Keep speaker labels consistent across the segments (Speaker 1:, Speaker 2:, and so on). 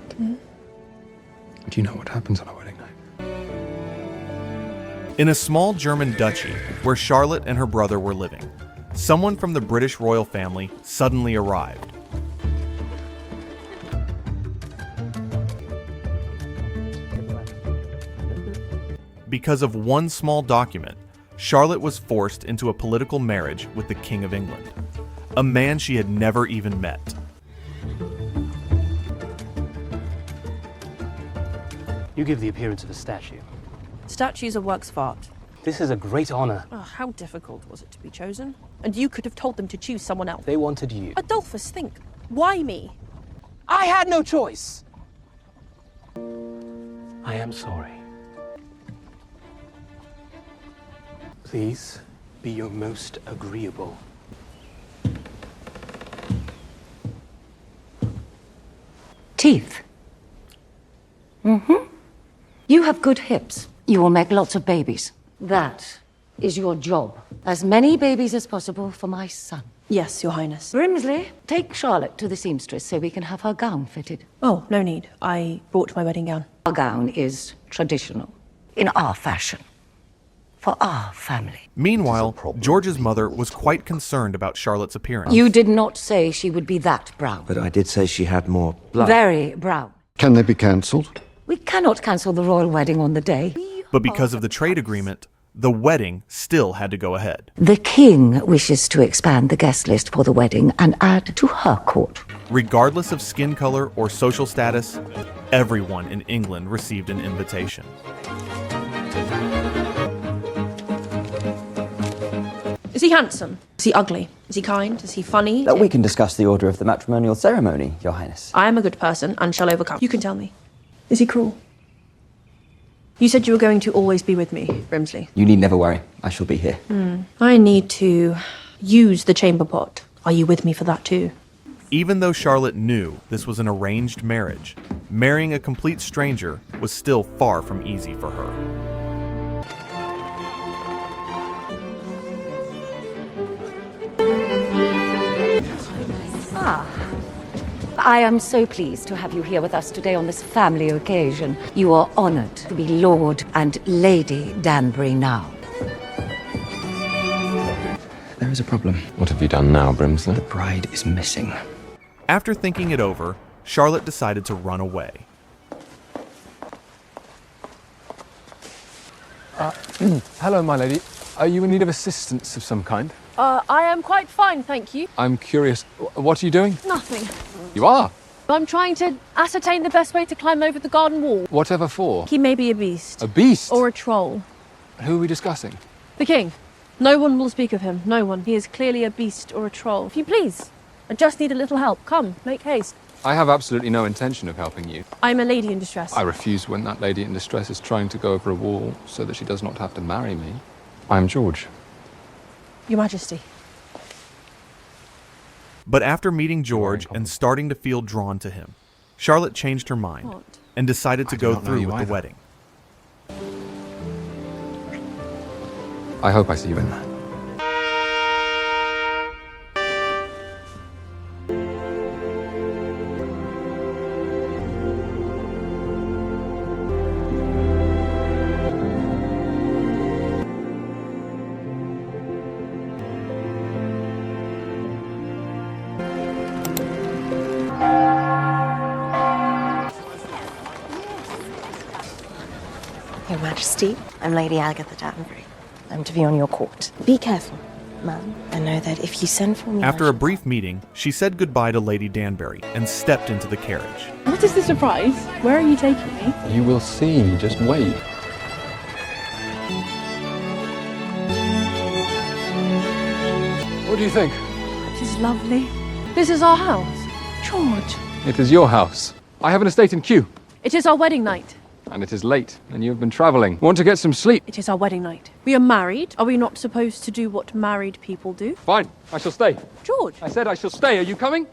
Speaker 1: Do you know what happens on a wedding night?
Speaker 2: In a small German duchy, where Charlotte and her brother were living, someone from the British royal family suddenly arrived. Because of one small document, Charlotte was forced into a political marriage with the King of England, a man she had never even met.
Speaker 3: You give the appearance of a statue.
Speaker 4: Statues are works of art.
Speaker 3: This is a great honor.
Speaker 4: Oh, how difficult was it to be chosen? And you could have told them to choose someone else.
Speaker 3: They wanted you.
Speaker 4: Adolphus, think. Why me?
Speaker 3: I had no choice. I am sorry. Please be your most agreeable.
Speaker 5: Teeth. You have good hips. You will make lots of babies. That is your job. As many babies as possible for my son.
Speaker 4: Yes, Your Highness.
Speaker 5: Brimsley, take Charlotte to the seamstress so we can have her gown fitted.
Speaker 4: Oh, no need. I brought my wedding gown.
Speaker 5: Our gown is traditional, in our fashion, for our family.
Speaker 2: Meanwhile, George's mother was quite concerned about Charlotte's appearance.
Speaker 5: You did not say she would be that brown.
Speaker 6: But I did say she had more blood.
Speaker 5: Very brown.
Speaker 1: Can they be cancelled?
Speaker 5: We cannot cancel the royal wedding on the day.
Speaker 2: But because of the trade agreement, the wedding still had to go ahead.
Speaker 5: The king wishes to expand the guest list for the wedding and add to her court.
Speaker 2: Regardless of skin color or social status, everyone in England received an invitation.
Speaker 4: Is he handsome? Is he ugly? Is he kind? Is he funny?
Speaker 7: We can discuss the order of the matrimonial ceremony, Your Highness.
Speaker 4: I am a good person and shall overcome. You can tell me. Is he cruel? You said you were going to always be with me, Brimsley.
Speaker 7: You need never worry. I shall be here.
Speaker 4: I need to use the chamber pot. Are you with me for that too?
Speaker 2: Even though Charlotte knew this was an arranged marriage, marrying a complete stranger was still far from easy for her.
Speaker 5: I am so pleased to have you here with us today on this family occasion. You are honored to be Lord and Lady Danbury now.
Speaker 6: There is a problem.
Speaker 1: What have you done now, Brimsley?
Speaker 6: The bride is missing.
Speaker 2: After thinking it over, Charlotte decided to run away.
Speaker 1: Hello, my lady. Are you in need of assistance of some kind?
Speaker 8: I am quite fine, thank you.
Speaker 1: I'm curious. What are you doing?
Speaker 8: Nothing.
Speaker 1: You are?
Speaker 8: I'm trying to ascertain the best way to climb over the garden wall.
Speaker 1: Whatever for?
Speaker 4: He may be a beast.
Speaker 1: A beast?
Speaker 8: Or a troll.
Speaker 1: Who are we discussing?
Speaker 8: The king. No one will speak of him. No one. He is clearly a beast or a troll. If you please. I just need a little help. Come, make haste.
Speaker 1: I have absolutely no intention of helping you.
Speaker 4: I'm a lady in distress.
Speaker 1: I refuse when that lady in distress is trying to go over a wall so that she does not have to marry me. I'm George.
Speaker 4: Your Majesty.
Speaker 2: But after meeting George and starting to feel drawn to him, Charlotte changed her mind and decided to go through with the wedding.
Speaker 1: I hope I see you in that.
Speaker 9: Your Majesty, I'm Lady Agatha Danbury. I'm to be on your court. Be careful, ma'am. I know that if you send for me...
Speaker 2: After a brief meeting, she said goodbye to Lady Danbury and stepped into the carriage.
Speaker 8: What is the surprise? Where are you taking me?
Speaker 1: You will see. Just wait. What do you think?
Speaker 8: It is lovely. This is our house. George.
Speaker 1: It is your house. I have an estate in Kew.
Speaker 8: It is our wedding night.
Speaker 1: And it is late, and you have been travelling. Want to get some sleep?
Speaker 4: It is our wedding night. We are married. Are we not supposed to do what married people do?
Speaker 1: Fine, I shall stay.
Speaker 4: George!
Speaker 1: I said I shall stay. Are you coming?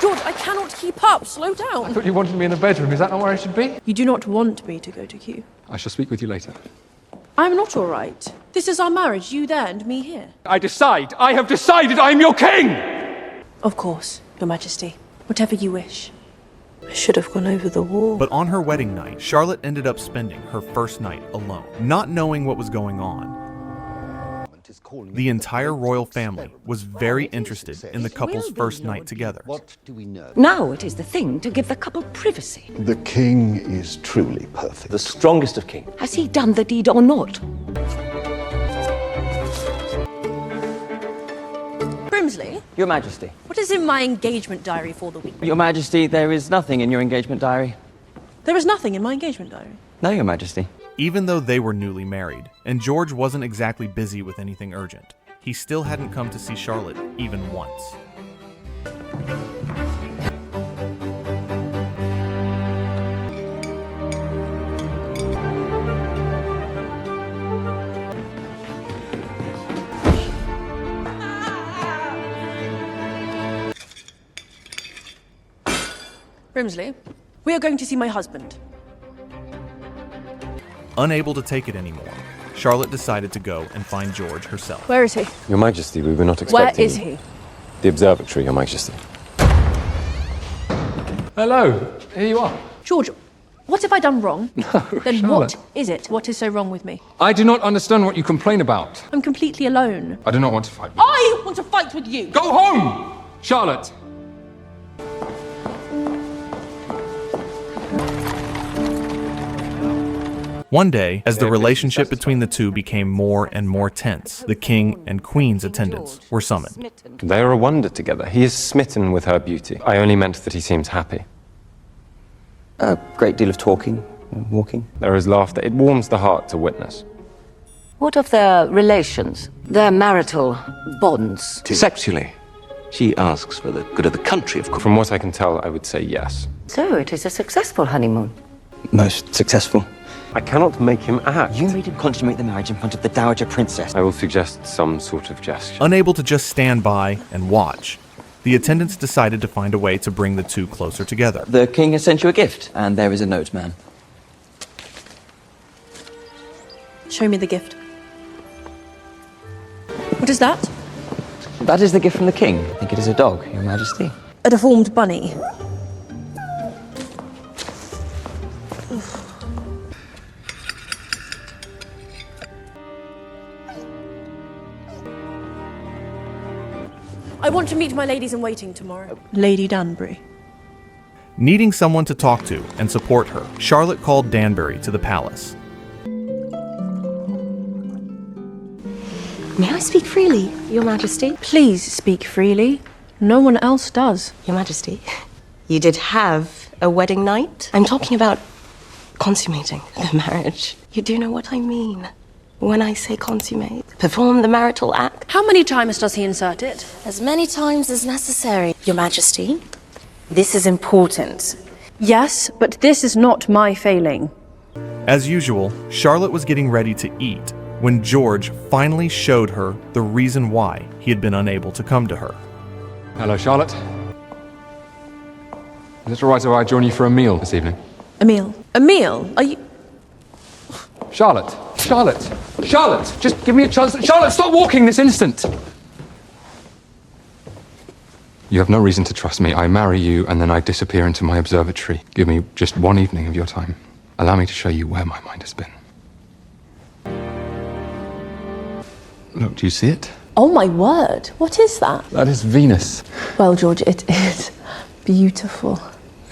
Speaker 4: George, I cannot keep up. Slow
Speaker 1: I
Speaker 4: down.
Speaker 1: thought you wanted me in the bedroom. Is that not where I should be?
Speaker 4: You do not want me to go to Kew.
Speaker 1: I shall speak with you later.
Speaker 4: I'm not all right. This is our marriage, you there and me here.
Speaker 1: I have decided I am your king!
Speaker 4: Of course, Your Majesty. Whatever you wish. I should have gone over the wall.
Speaker 2: But on her wedding night, Charlotte ended up spending her first night alone, not knowing what was going on. The entire royal family was very interested in the couple's first night together.
Speaker 5: Now it is the thing to give the couple privacy.
Speaker 10: The king is truly perfect.
Speaker 3: The strongest of kings.
Speaker 5: Has he done the deed or not?
Speaker 8: Brimsley,
Speaker 7: Your Majesty.
Speaker 8: what is in my engagement diary for the week?
Speaker 7: Your Majesty, there is nothing in your engagement diary.
Speaker 8: There is nothing in my engagement diary.
Speaker 7: No, Your Majesty.
Speaker 2: Even though they were newly married, and George wasn't exactly busy with anything urgent, he still hadn't come to see Charlotte even once.
Speaker 8: Brimsley, we are going to see my husband.
Speaker 2: Unable to take it anymore, Charlotte decided to go and find George herself.
Speaker 8: Where is he?
Speaker 11: Your Majesty, we were not
Speaker 8: Where
Speaker 11: expecting
Speaker 8: is he?
Speaker 11: The observatory, Your Majesty.
Speaker 1: Hello, here you are.
Speaker 8: George, what have I done wrong? Then
Speaker 1: Charlotte.
Speaker 8: what is it? What is so wrong with me?
Speaker 1: I do not understand what you complain about.
Speaker 8: I'm completely alone.
Speaker 1: I do not want to fight with you.
Speaker 8: I want to fight with you!
Speaker 1: Go home! Charlotte!
Speaker 2: One day, as the relationship between the two became more and more tense, the king and queen's attendants were summoned.
Speaker 11: They are a wonder together. He is smitten with her beauty. I only meant that he seems happy.
Speaker 7: A great deal of talking, walking.
Speaker 11: There is laughter. It warms the heart to witness.
Speaker 5: What of their relations, their marital bonds?
Speaker 6: Sexually, she asks for the good of the country, of course.
Speaker 11: From what I can tell, I would say yes.
Speaker 5: So it is a successful honeymoon.
Speaker 7: Most successful.
Speaker 11: I cannot make him act.
Speaker 7: You made him consummate the marriage in front of the Dowager Princess.
Speaker 11: I will suggest some sort of gesture.
Speaker 2: Unable to just stand by and watch, the attendants decided to find a way to bring the two closer together.
Speaker 7: The king has sent you a gift, and there is a note, man.
Speaker 4: Show me the gift. What is that?
Speaker 7: That is the gift from the king. I think it is a dog, Your Majesty.
Speaker 4: A deformed bunny.
Speaker 8: I want to meet my ladies in waiting tomorrow.
Speaker 4: Lady Danbury.
Speaker 2: Needing someone to talk to and support her, Charlotte called Danbury to the palace.
Speaker 9: May I speak freely, Your Majesty?
Speaker 4: Please speak freely. No one else does.
Speaker 9: Your Majesty, you did have a wedding night? I'm talking about consummating the marriage. You do know what I mean when I say consummate. Perform the marital act.
Speaker 8: How many times does he insert it?
Speaker 9: As many times as necessary, Your Majesty. This is important.
Speaker 4: Yes, but this is not my failing.
Speaker 2: As usual, Charlotte was getting ready to eat when George finally showed her the reason why he had been unable to come to her.
Speaker 1: Hello, Charlotte. Is it all right if I join you for a meal this evening?
Speaker 4: A meal. A meal? Are you...
Speaker 1: Charlotte! Charlotte! Charlotte! Just give me a chance. Charlotte, stop walking this instant! You have no reason to trust me. I marry you and then I disappear into my observatory. Give me just one evening of your time. Allow me to show you where my mind has been. Look, do you see it?
Speaker 4: Oh my word. What is that?
Speaker 1: That is Venus.
Speaker 4: Well, George, it is beautiful.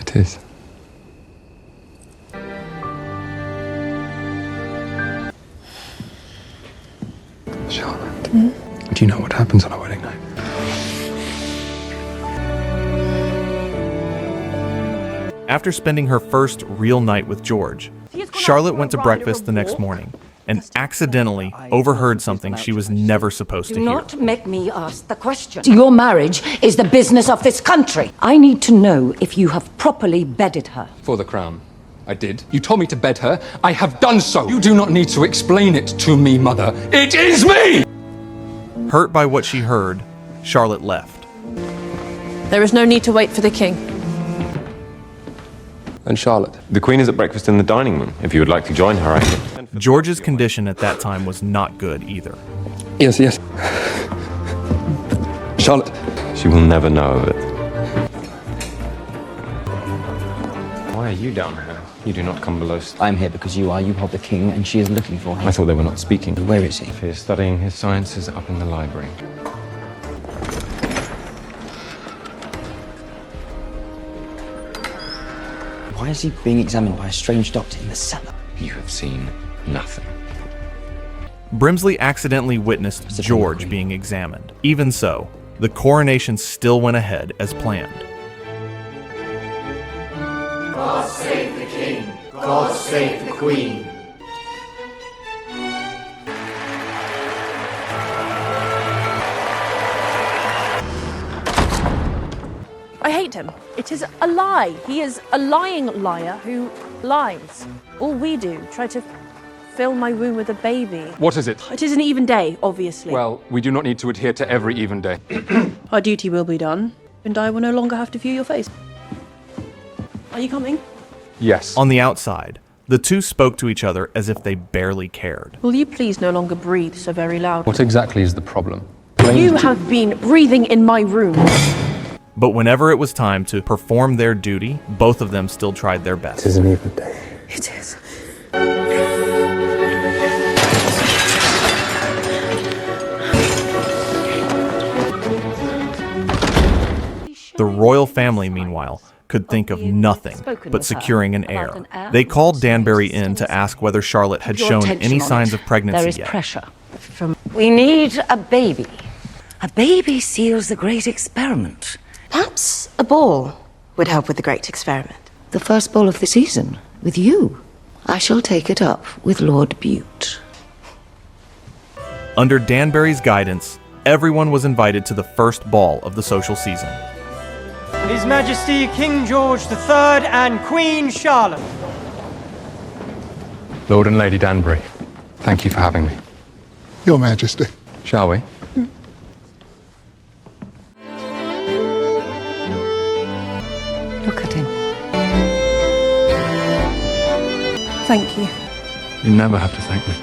Speaker 1: It is. Charlotte, do you know what happens on our wedding night?
Speaker 2: After spending her first real night with George, Charlotte went to breakfast the next morning and accidentally overheard something she was never supposed to
Speaker 5: Do
Speaker 2: hear.
Speaker 5: not make me ask the question. Your marriage is the business of this country. I need to know if you have properly bedded her.
Speaker 1: For the crown. I did. You told me to bed her. I have done so. You do not need to explain it to me, Mother. It is me!
Speaker 2: Hurt by what she heard, Charlotte left.
Speaker 8: There is no need to wait for the king.
Speaker 11: And Charlotte? The Queen is at breakfast in the dining room. If you would like to join her, I can.
Speaker 2: George's condition at that time was not good either.
Speaker 1: Yes, yes. Charlotte.
Speaker 11: She will never know of it. Why are you down here? You do not come below.
Speaker 7: I'm here because you hold the king, and she is looking for him.
Speaker 11: I thought they were not speaking.
Speaker 7: Where is he?
Speaker 11: He is studying his sciences up in the library.
Speaker 7: Why is he being examined by a strange doctor in the cellar?
Speaker 11: You have seen nothing.
Speaker 2: Brimsley accidentally witnessed George being examined. Even so, the coronation still went ahead as planned.
Speaker 12: God save the king. God save the queen.
Speaker 8: I hate him. It is a lie. He is a lying liar who lies. All we do, try to fill my womb with a baby.
Speaker 1: What is it?
Speaker 8: It is an even day, obviously.
Speaker 1: Well, we do not need to adhere to every even day.
Speaker 4: Our duty will be done, and I will no longer have to view your face. Are you coming?
Speaker 1: Yes.
Speaker 2: On the outside, the two spoke to each other as if they barely cared.
Speaker 4: Will you please no longer breathe so very loud?
Speaker 1: What exactly is the problem?
Speaker 4: You have been breathing in my room.
Speaker 2: But whenever it was time to perform their duty, both of them still tried their best.
Speaker 1: It is an even day.
Speaker 4: It is.
Speaker 2: The royal family, meanwhile, could think of nothing but securing an heir. They called Danbury in to ask whether Charlotte had shown any signs of pregnancy
Speaker 5: There is
Speaker 2: yet.
Speaker 5: pressure. We need a baby. A baby seals the great experiment.
Speaker 9: Perhaps a ball would help with the great experiment.
Speaker 5: The first ball of the season, with you. I shall take it up with Lord Bute.
Speaker 2: Under Danbury's guidance, everyone was invited to the first ball of the social season.
Speaker 13: His Majesty King George III and Queen Charlotte.
Speaker 1: Lord and Lady Danbury, thank you for having me.
Speaker 10: Your Majesty.
Speaker 1: Shall we?
Speaker 5: Look at him.
Speaker 4: Thank you.
Speaker 1: You never have to thank me.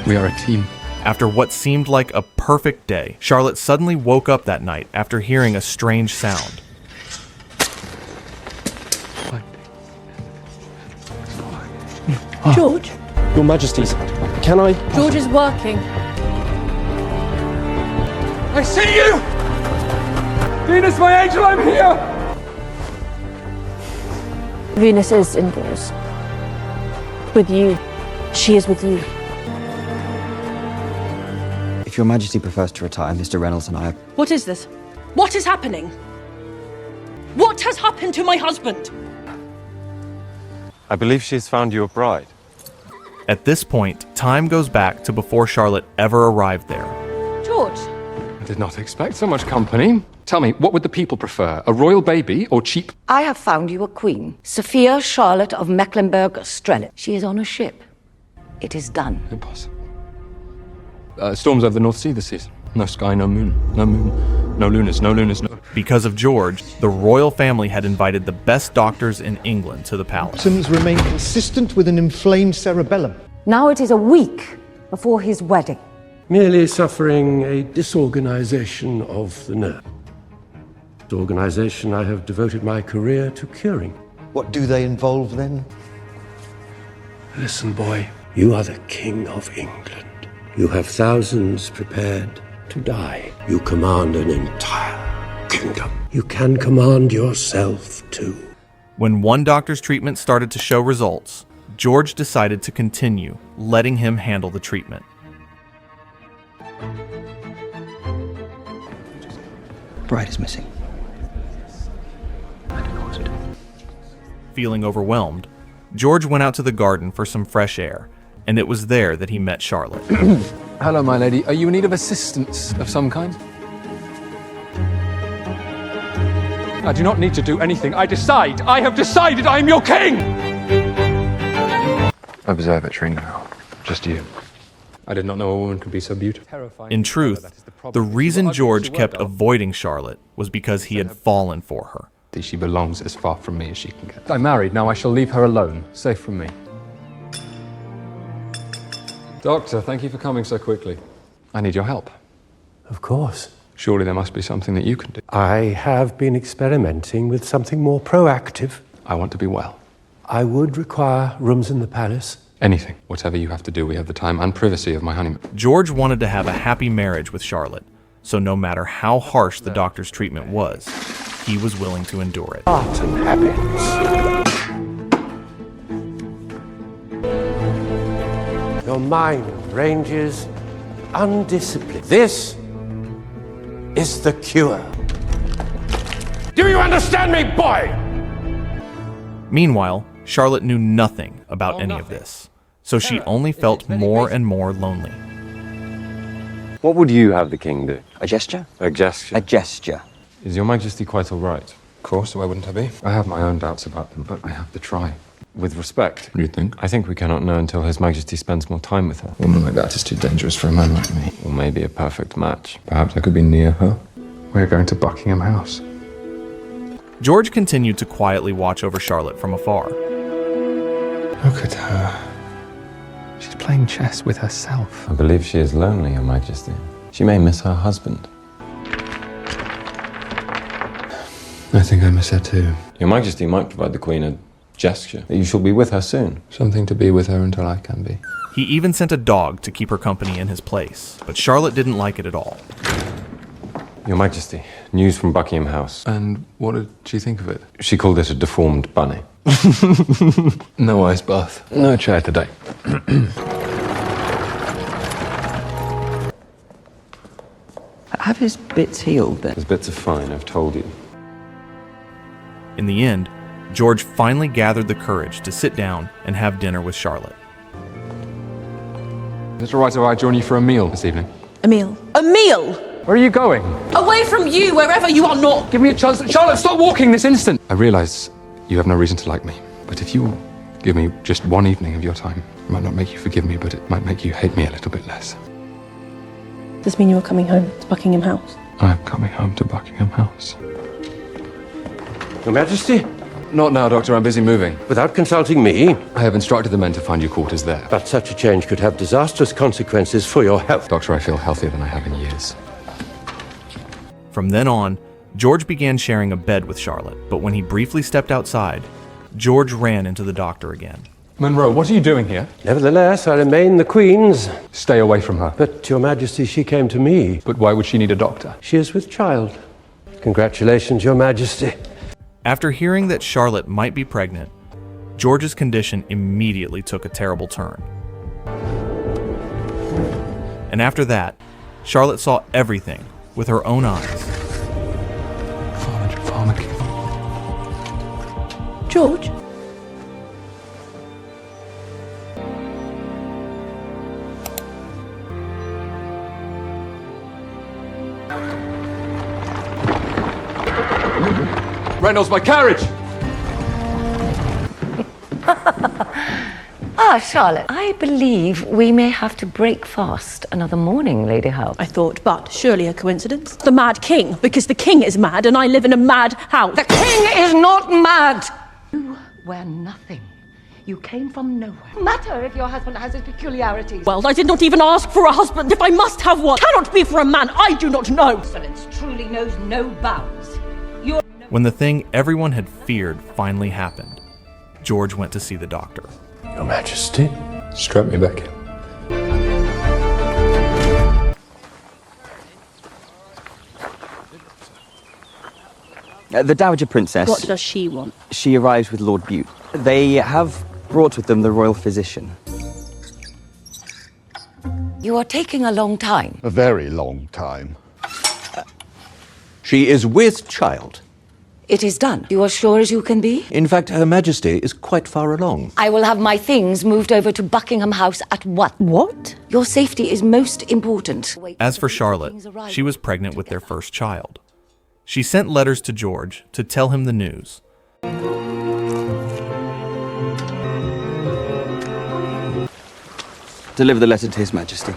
Speaker 1: We are a team.
Speaker 2: After what seemed like a perfect day, Charlotte suddenly woke up that night after hearing a strange sound.
Speaker 4: George?
Speaker 3: Your Majesties, can I?
Speaker 8: George is working.
Speaker 1: I see you! Venus, my angel, I'm here!
Speaker 8: Venus is indoors. With you. She is with you.
Speaker 7: If Your Majesty prefers to retire, Mr. Reynolds and I...
Speaker 4: What is this? What is happening? What has happened to my husband?
Speaker 11: I believe she has found you a bride.
Speaker 2: At this point, time goes back to before Charlotte ever arrived there.
Speaker 8: George!
Speaker 1: I did not expect so much company. Tell me, what would the people prefer? A royal baby or cheap?
Speaker 5: I have found you a queen, Sophia Charlotte of Mecklenburg-Strelitz. She is on a ship. It is done.
Speaker 1: Impossible. Storms over the North Sea this season. No sky, no moon. No moon. No lunas, no lunas, no...
Speaker 2: Because of George, the royal family had invited the best doctors in England to the palace.
Speaker 14: Symptoms remain consistent with an inflamed cerebellum.
Speaker 5: Now it is a week before his wedding.
Speaker 15: Merely suffering a disorganization of the nerve. Disorganization I have devoted my career to curing.
Speaker 14: What do they involve then?
Speaker 15: Listen, boy, you are the King of England. You have thousands prepared to die. You command an entire kingdom. You can command yourself too.
Speaker 2: When one doctor's treatment started to show results, George decided to continue, letting him handle the treatment.
Speaker 7: Bride is missing.
Speaker 2: Feeling overwhelmed, George went out to the garden for some fresh air, and it was there that he met Charlotte.
Speaker 1: Hello, my lady. Are you in need of assistance of some kind? I do not need to do anything. I have decided I am your king!
Speaker 11: Observatory now. Just you.
Speaker 1: I did not know a woman could be so beautiful.
Speaker 2: In truth, the reason George kept avoiding Charlotte was because he had fallen for her.
Speaker 1: She belongs as far from me as she can get. I'm married, now I shall leave her alone, safe from me. Doctor, thank you for coming so quickly. I need your help.
Speaker 15: Of course.
Speaker 1: Surely there must be something that you can do.
Speaker 15: I have been experimenting with something more proactive.
Speaker 1: I want to be well.
Speaker 15: I would require rooms in the palace.
Speaker 1: Anything. Whatever you have to do, we have the time and privacy of my honeymoon.
Speaker 2: George wanted to have a happy marriage with Charlotte, so no matter how harsh the doctor's treatment was, he was willing to endure it.
Speaker 15: Art and habits. Your mind ranges undisciplined. This is the cure. Do you understand me, boy?
Speaker 2: Meanwhile, Charlotte knew nothing about any of this, so she only felt more and more lonely.
Speaker 11: What would you have the king do?
Speaker 7: A gesture?
Speaker 11: A gesture?
Speaker 7: A gesture.
Speaker 11: Is your majesty quite all right?
Speaker 1: Of course, why wouldn't I be? I have my own doubts about them, but I have to try.
Speaker 11: With respect?
Speaker 1: You think?
Speaker 11: I think we cannot know until His Majesty spends more time with her.
Speaker 1: A woman like that is too dangerous for a man like me.
Speaker 11: Or maybe a perfect match.
Speaker 1: Perhaps I could be near her. We're going to Buckingham House.
Speaker 2: George continued to quietly watch over Charlotte from afar.
Speaker 1: Look at her. She's playing chess with herself.
Speaker 11: I believe she is lonely, Your Majesty. She may miss her husband.
Speaker 1: I think I miss her too.
Speaker 11: Your Majesty might provide the Queen a gesture that you shall be with her soon.
Speaker 1: Something to be with her until I can be.
Speaker 2: He even sent a dog to keep her company in his place, but Charlotte didn't like it at all.
Speaker 11: Your Majesty, news from Buckingham House.
Speaker 1: And what did she think of it?
Speaker 11: She called it a deformed bunny.
Speaker 1: No ice bath. No chair today.
Speaker 7: Have his bits healed then?
Speaker 11: His bits are fine, I've told you.
Speaker 2: In the end, George finally gathered the courage to sit down and have dinner with Charlotte.
Speaker 1: Is it all right if I join you for a meal this evening?
Speaker 4: A meal.
Speaker 8: A meal!
Speaker 1: Where are you going?
Speaker 8: Away from you, wherever you are not!
Speaker 1: Give me a chance. Charlotte, stop walking this instant! I realize you have no reason to like me, but if you will give me just one evening of your time, it might not make you forgive me, but it might make you hate me a little bit less.
Speaker 4: Does this mean you are coming home to Buckingham House?
Speaker 1: I am coming home to Buckingham House.
Speaker 15: Your Majesty?
Speaker 1: Not now, Doctor. I'm busy moving.
Speaker 15: Without consulting me?
Speaker 1: I have instructed the men to find you quarters there.
Speaker 15: But such a change could have disastrous consequences for your health.
Speaker 1: Doctor, I feel healthier than I have in years.
Speaker 2: From then on, George began sharing a bed with Charlotte, but when he briefly stepped outside, George ran into the doctor again.
Speaker 1: Monroe, what are you doing here?
Speaker 15: Nevertheless, I remain the Queen's.
Speaker 1: Stay away from her.
Speaker 15: But, Your Majesty, she came to me.
Speaker 1: But why would she need a doctor?
Speaker 15: She is with child. Congratulations, Your Majesty.
Speaker 2: After hearing that Charlotte might be pregnant, George's condition immediately took a terrible turn. And after that, Charlotte saw everything with her own eyes.
Speaker 1: Farmer.
Speaker 4: George?
Speaker 1: Reynolds, my carriage!
Speaker 5: Charlotte, I believe we may have to break fast another morning, Lady Howe.
Speaker 4: I thought, but surely a coincidence. The Mad King, because the king is mad and I live in a mad house.
Speaker 5: The king is not mad! You were nothing. You came from nowhere. No matter if your husband has his peculiarities.
Speaker 4: Well, I did not even ask for a husband. If I must have one, cannot be for a man I do not know.
Speaker 5: Excellence truly knows no bounds.
Speaker 2: When the thing everyone had feared finally happened, George went to see the doctor.
Speaker 15: Your Majesty?
Speaker 1: Strap me back in.
Speaker 7: The Dowager Princess.
Speaker 4: What does she want?
Speaker 7: She arrives with Lord Bute. They have brought with them the royal physician.
Speaker 5: You are taking a long time.
Speaker 10: A very long time.
Speaker 6: She is with child.
Speaker 5: It is done. You are sure as you can be?
Speaker 6: In fact, Her Majesty is quite far along.
Speaker 5: I will have my things moved over to Buckingham House at once.
Speaker 4: What?
Speaker 5: Your safety is most important.
Speaker 2: As for Charlotte, she was pregnant with their first child. She sent letters to George to tell him the news.
Speaker 7: Deliver the letter to His Majesty.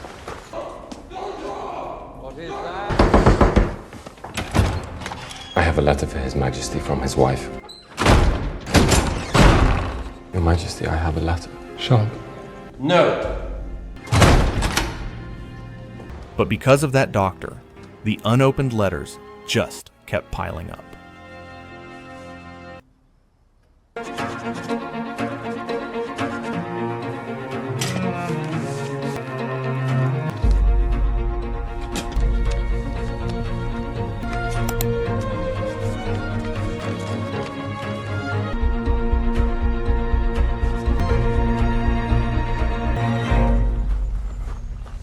Speaker 11: I have a letter for His Majesty from his wife. Your Majesty, I have a letter.
Speaker 1: Charlotte.
Speaker 15: No.
Speaker 2: But because of that doctor, the unopened letters just kept piling up.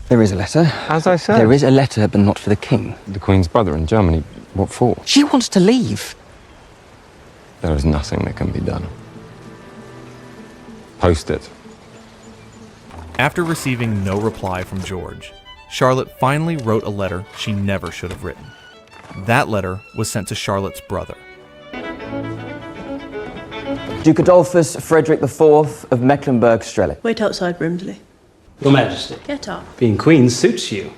Speaker 7: There is a letter.
Speaker 11: As I said.
Speaker 7: There is a letter, but not for the king.
Speaker 11: The Queen's brother in Germany. What for?
Speaker 7: She wants to leave.
Speaker 11: There is nothing that can be done. Post it.
Speaker 2: After receiving no reply from George, Charlotte finally wrote a letter she never should have written. That letter was sent to Charlotte's brother.
Speaker 7: Duke Adolphus Frederick IV of Mecklenburg-Strelitz.
Speaker 4: Wait outside, Brimsley.
Speaker 16: Your Majesty.
Speaker 4: Get up.
Speaker 16: Being Queen suits you.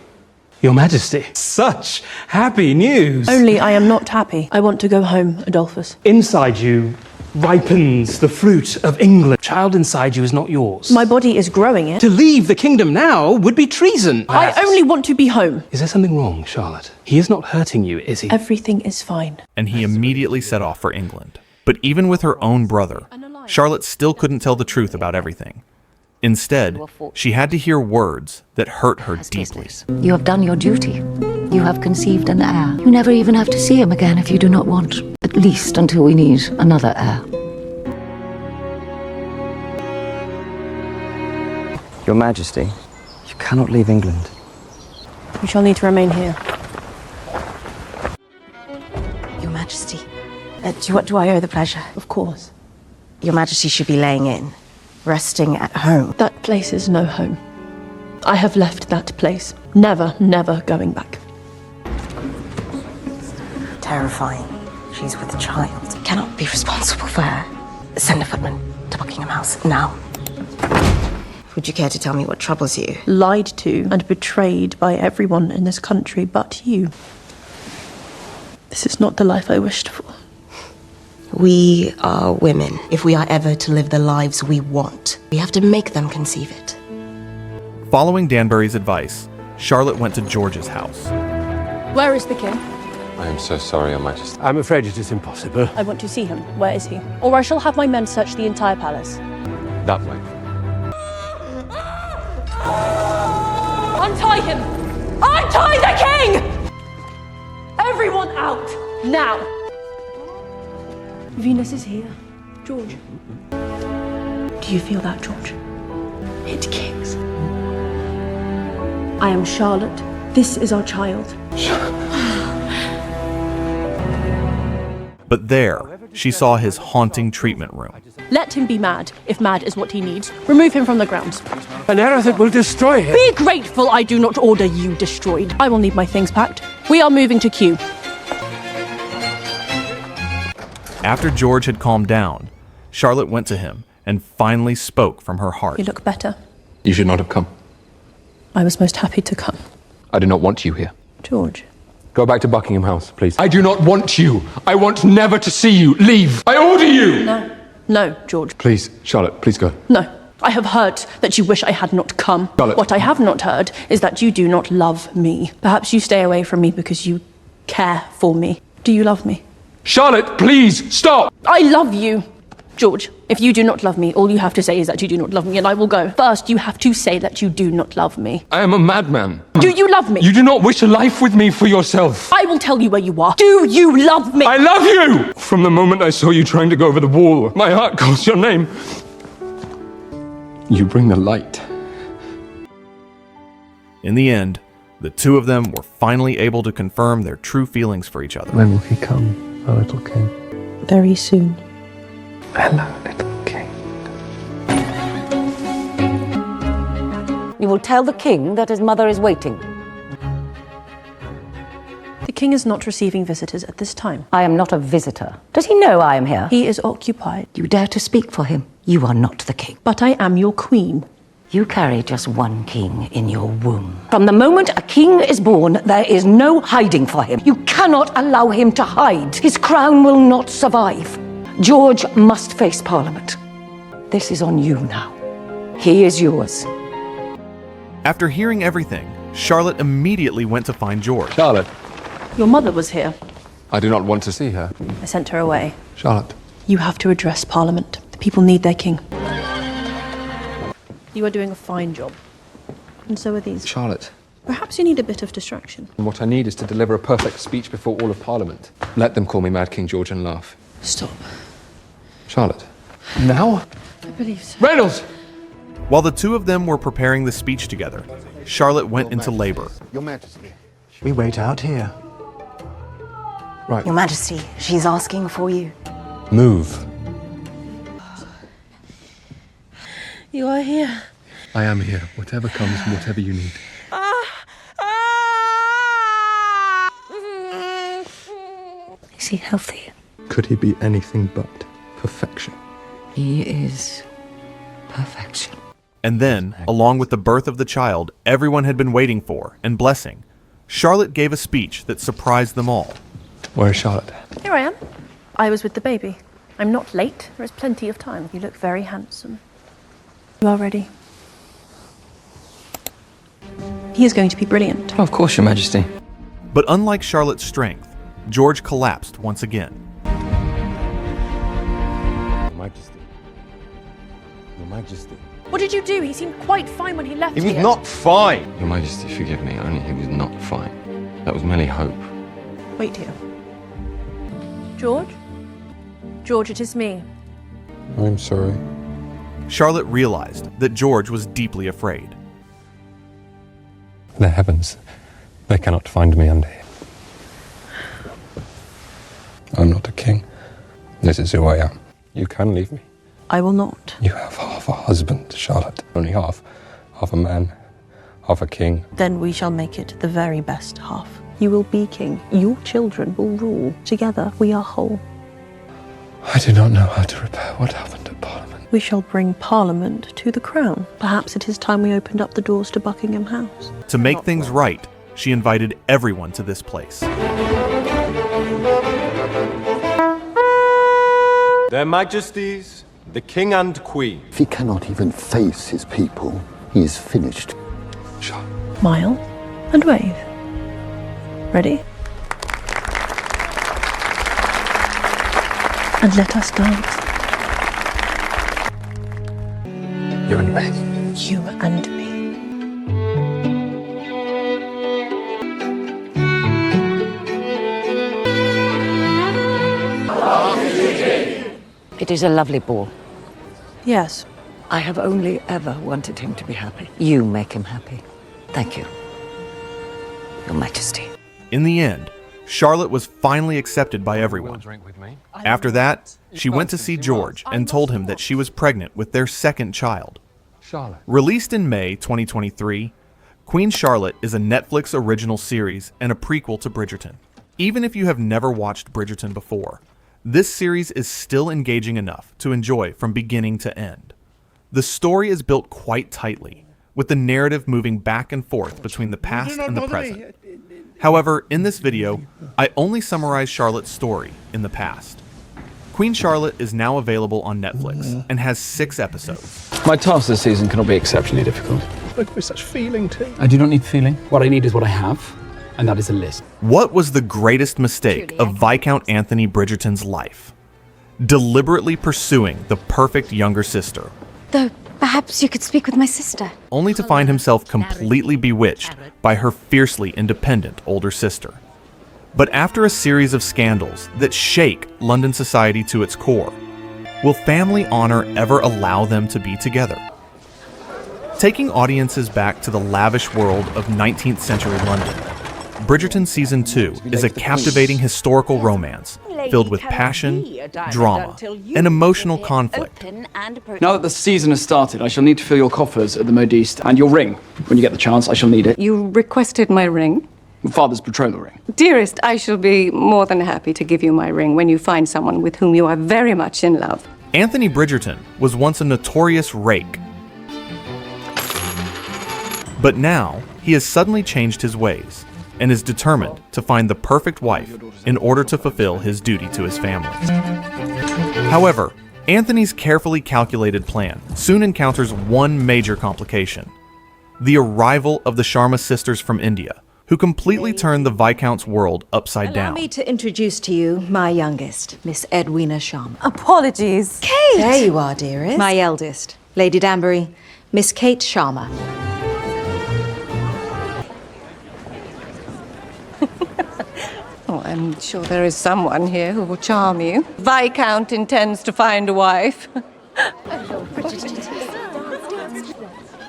Speaker 16: Your Majesty. Such happy news.
Speaker 4: Only I am not happy. I want to go home, Adolphus.
Speaker 16: Inside you ripens the fruit of England. Child inside you is not yours.
Speaker 4: My body is growing it.
Speaker 16: To leave the kingdom now would be treason.
Speaker 4: I only want to be home.
Speaker 16: Is there something wrong, Charlotte? He is not hurting you, is he?
Speaker 4: Everything is fine.
Speaker 2: And he immediately set off for England. But even with her own brother, Charlotte still couldn't tell the truth about everything. Instead, she had to hear words that hurt her deeply.
Speaker 5: You have done your duty. You have conceived an heir. You never even have to see him again if you do not want. At least until we need another heir.
Speaker 7: Your Majesty, you cannot leave England.
Speaker 4: We shall need to remain here.
Speaker 9: Your Majesty, do I owe the pleasure?
Speaker 4: Of course.
Speaker 9: Your Majesty should be laying in, resting at home.
Speaker 4: That place is no home. I have left that place. Never, never going back.
Speaker 9: Terrifying. She's with a child. Cannot be responsible for her. Send a footman to Buckingham House now. Would you care to tell me what troubles you?
Speaker 4: Lied to and betrayed by everyone in this country but you. This is not the life I wished for.
Speaker 9: We are women. If we are ever to live the lives we want, we have to make them conceive it.
Speaker 2: Following Danbury's advice, Charlotte went to George's house.
Speaker 8: Where is the king?
Speaker 11: I am so sorry, Your Majesty.
Speaker 16: I'm afraid it is impossible.
Speaker 8: I want to see him. Where is he? Or I shall have my men search the entire palace.
Speaker 11: That way.
Speaker 8: Untie him! Untie the king! Everyone out! Now!
Speaker 4: Venus is here. George. Do you feel that, George? It kicks. I am Charlotte. This is our child.
Speaker 2: But there, she saw his haunting treatment room.
Speaker 8: Let him be mad, if mad is what he needs. Remove him from the grounds.
Speaker 16: An error that will destroy him.
Speaker 8: Be grateful I do not order you destroyed. I will need my things packed. We are moving to Kew.
Speaker 2: After George had calmed down, Charlotte went to him and finally spoke from her heart.
Speaker 4: You look better.
Speaker 1: You should not have come.
Speaker 4: I was most happy to come.
Speaker 1: I do not want you here.
Speaker 4: George.
Speaker 1: Go back to Buckingham House, please. I do not want you. I want never to see you. Leave. I order you!
Speaker 4: No. No, George.
Speaker 1: Please, Charlotte, please go.
Speaker 4: No. I have heard that you wish I had not come.
Speaker 1: Charlotte.
Speaker 4: What I have not heard is that you do not love me. Perhaps you stay away from me because you care for me. Do you love me?
Speaker 1: Charlotte, please, stop!
Speaker 4: I love you. George, if you do not love me, all you have to say is that you do not love me and I will go. First, you have to say that you do not love me.
Speaker 1: I am a madman.
Speaker 4: Do you love me?
Speaker 1: You do not wish a life with me for yourself.
Speaker 4: I will tell you where you are. Do you love me?
Speaker 1: I love you! From the moment I saw you trying to go over the wall, my heart calls your name. You bring the light.
Speaker 2: In the end, the two of them were finally able to confirm their true feelings for each other.
Speaker 3: When will he come, our little king?
Speaker 4: Very soon.
Speaker 3: Hello, little king.
Speaker 5: You will tell the king that his mother is waiting.
Speaker 4: The king is not receiving visitors at this time.
Speaker 5: I am not a visitor. Does he know I am here?
Speaker 4: He is occupied.
Speaker 5: You dare to speak for him? You are not the king.
Speaker 4: But I am your queen.
Speaker 5: You carry just one king in your womb. From the moment a king is born, there is no hiding for him. You cannot allow him to hide. His crown will not survive. George must face Parliament. This is on you now. He is yours.
Speaker 2: After hearing everything, Charlotte immediately went to find George.
Speaker 1: Charlotte.
Speaker 4: Your mother was here.
Speaker 1: I do not want to see her.
Speaker 4: I sent her away.
Speaker 1: Charlotte.
Speaker 4: You have to address Parliament. The people need their king. You are doing a fine job. And so are these.
Speaker 1: Charlotte.
Speaker 4: Perhaps you need a bit of distraction.
Speaker 1: And what I need is to deliver a perfect speech before all of Parliament. Let them call me Mad King George and laugh.
Speaker 4: Stop.
Speaker 1: Charlotte. Now?
Speaker 4: I believe so.
Speaker 1: Reynolds!
Speaker 2: While the two of them were preparing the speech together, Charlotte went into labor.
Speaker 10: Your Majesty.
Speaker 17: We wait out here.
Speaker 1: Right.
Speaker 9: Your Majesty, she's asking for you.
Speaker 1: Move.
Speaker 8: You are here.
Speaker 1: I am here. Whatever comes, whatever you need.
Speaker 5: Is he healthy?
Speaker 1: Could he be anything but perfection?
Speaker 5: He is perfection.
Speaker 2: And then, along with the birth of the child everyone had been waiting for and blessing, Charlotte gave a speech that surprised them all.
Speaker 1: Where is Charlotte?
Speaker 8: Here I am. I was with the baby. I'm not late. There is plenty of time. You look very handsome. You are ready. He is going to be brilliant.
Speaker 7: Oh, of course, Your Majesty.
Speaker 2: But unlike Charlotte's strength, George collapsed once again.
Speaker 11: Your Majesty. Your Majesty.
Speaker 8: What did you do? He seemed quite fine when he left
Speaker 11: He was
Speaker 8: here.
Speaker 11: not fine.
Speaker 6: Your Majesty, forgive me, only he was not fine. That was merely hope.
Speaker 8: Wait here. George? George, it is me.
Speaker 1: I'm sorry.
Speaker 2: Charlotte realized that George was deeply afraid.
Speaker 1: The heavens, they cannot find me under here. I'm not a king. This is who I am. You can leave me.
Speaker 8: I will not.
Speaker 1: You have half a husband, Charlotte. Only half. Half a man, half a king.
Speaker 8: Then we shall make it the very best half. You will be king. Your children will rule. Together we are whole.
Speaker 1: I do not know how to repair what happened at Parliament.
Speaker 8: We shall bring Parliament to the crown. Perhaps it is time we opened up the doors to Buckingham House.
Speaker 2: To make things right, she invited everyone to this place.
Speaker 11: Their Majesties, the King and Queen.
Speaker 10: If he cannot even face his people, he is finished.
Speaker 8: Smile and wave. Ready? And let us dance.
Speaker 1: You and me.
Speaker 8: You and me.
Speaker 5: It is a lovely ball.
Speaker 8: Yes.
Speaker 5: I have only ever wanted him to be happy. You make him happy. Thank you, Your Majesty.
Speaker 2: In the end, Charlotte was finally accepted by everyone. After that, she went to see George and told him that she was pregnant with their second child.
Speaker 1: Charlotte.
Speaker 2: Released in May 2023, Queen Charlotte is a Netflix original series and a prequel to Bridgerton. Even if you have never watched Bridgerton before, this series is still engaging enough to enjoy from beginning to end. The story is built quite tightly, with the narrative moving back and forth between the past and the present. However, in this video, I only summarize Charlotte's story in the past. Queen Charlotte is now available on Netflix and has 6 episodes.
Speaker 18: My task this season cannot be exceptionally difficult.
Speaker 14: Look, with such feeling too.
Speaker 18: I do not need feeling. What I need is what I have, and that is a list.
Speaker 2: What was the greatest mistake of Viscount Anthony Bridgerton's life? Deliberately pursuing the perfect younger sister,
Speaker 19: Though perhaps you could speak with my sister.
Speaker 2: only to find himself completely bewitched by her fiercely independent older sister. But after a series of scandals that shake London society to its core, will family honor ever allow them to be together? Taking audiences back to the lavish world of 19th century London, Bridgerton Season 2 is a captivating historical romance filled with passion, drama, and emotional conflict.
Speaker 18: Now that the season has started, I shall need to fill your coffers at the Modiste, and your ring. When you get the chance, I shall need it.
Speaker 20: You requested my ring?
Speaker 18: Your father's betrothal ring.
Speaker 20: Dearest, I shall be more than happy to give you my ring when you find someone with whom you are very much in love.
Speaker 2: Anthony Bridgerton was once a notorious rake. But now, he has suddenly changed his ways and is determined to find the perfect wife in order to fulfill his duty to his family. However, Anthony's carefully calculated plan soon encounters one major complication: the arrival of the Sharma sisters from India, who completely turned the Viscount's world upside down.
Speaker 21: Allow me to introduce to you my youngest, Miss Edwina Sharma.
Speaker 19: Apologies. Kate!
Speaker 21: There you are, dearest. My eldest, Lady Danbury, Miss Kate Sharma.
Speaker 20: Oh, I'm sure there is someone here who will charm you. Viscount intends to find a wife.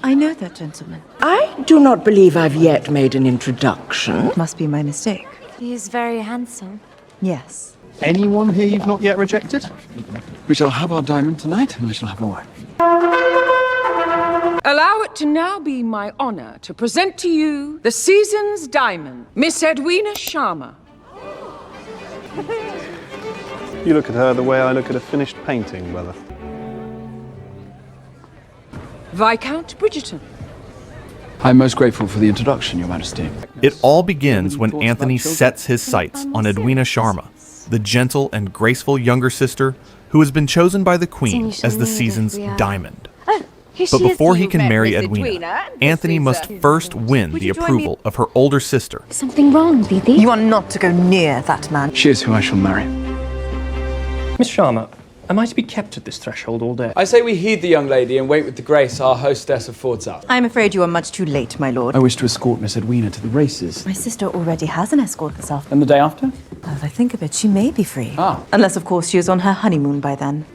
Speaker 17: I know that gentleman.
Speaker 22: I do not believe I've yet made an introduction.
Speaker 17: Must be my mistake.
Speaker 19: He is very handsome.
Speaker 17: Yes.
Speaker 23: Anyone here you've not yet rejected?
Speaker 18: We shall have our diamond tonight, and I shall have my wife.
Speaker 22: Allow it to now be my honor to present to you the season's diamond, Miss Edwina Sharma.
Speaker 14: You look at her the way I look at a finished painting, brother.
Speaker 22: Viscount Bridgerton.
Speaker 18: I'm most grateful for the introduction, Your Majesty.
Speaker 2: It all begins when Anthony sets his sights on Edwina Sharma, the gentle and graceful younger sister who has been chosen by the Queen as the season's diamond. But before he can marry Edwina, Anthony must first win the approval of her older sister.
Speaker 19: Something wrong, Didi?
Speaker 17: You are not to go near that man.
Speaker 18: She is who I shall marry.
Speaker 16: Miss Sharma, am I to be kept at this threshold all day?
Speaker 18: I say we heed the young lady and wait with the grace our hostess affords us.
Speaker 17: I'm afraid you are much too late, my lord.
Speaker 18: I wish to escort Miss Edwina to the races.
Speaker 17: My sister already has an escort this afternoon.
Speaker 18: And the day after?
Speaker 17: Now that I think of it, she may be free.
Speaker 18: Ah.
Speaker 17: Unless, of course, she is on her honeymoon by then.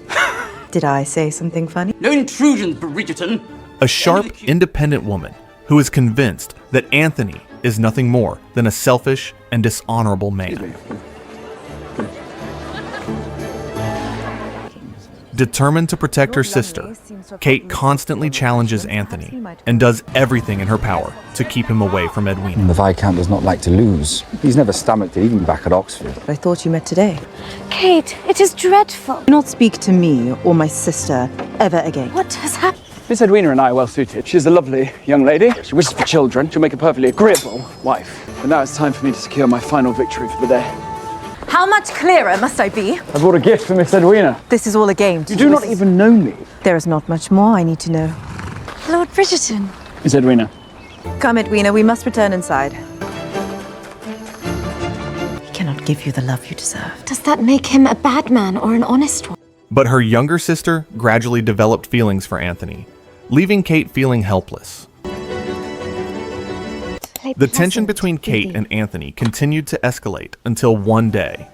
Speaker 17: Did I say something funny?
Speaker 24: No intrusions, Bridgerton.
Speaker 2: A sharp, independent woman who is convinced that Anthony is nothing more than a selfish and dishonorable man. Determined to protect her sister, Kate constantly challenges Anthony and does everything in her power to keep him away from Edwina.
Speaker 25: The Viscount does not like to lose. He's never stomached it, even back at Oxford.
Speaker 17: I thought you met today.
Speaker 19: Kate, it is dreadful.
Speaker 17: Do not speak to me or my sister ever again.
Speaker 19: What has happened?
Speaker 18: Miss Edwina and I are well suited. She's a lovely young lady. She wishes for children. She'll make a perfectly agreeable wife. But now it's time for me to secure my final victory for the day.
Speaker 17: How much clearer must I be?
Speaker 18: I brought a gift for Miss Edwina.
Speaker 17: This is all a game.
Speaker 18: You do not even know me.
Speaker 17: There is not much more I need to know.
Speaker 19: Lord Bridgerton.
Speaker 18: Miss Edwina.
Speaker 17: Come, Edwina, we must return inside. He cannot give you the love you deserve.
Speaker 19: Does that make him a bad man or an honest one?
Speaker 2: But her younger sister gradually developed feelings for Anthony, leaving Kate feeling helpless. The tension between Kate and Anthony continued to escalate until one day.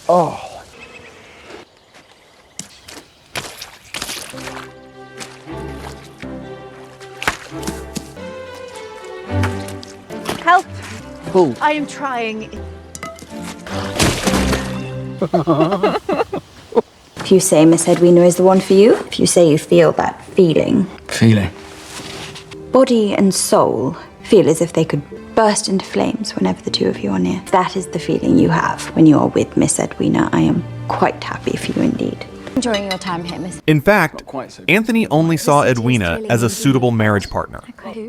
Speaker 18: Oh.
Speaker 17: Help!
Speaker 18: Pull.
Speaker 17: I am trying.
Speaker 26: If you say Miss Edwina is the one for you, if you say you feel that feeling, body and soul feel as if they could burst into flames whenever the two of you are near. If that is the feeling you have when you are with Miss Edwina, I am quite happy for you indeed.
Speaker 19: Enjoying your time here, Miss.
Speaker 2: In fact, Anthony only saw Edwina as a suitable marriage partner.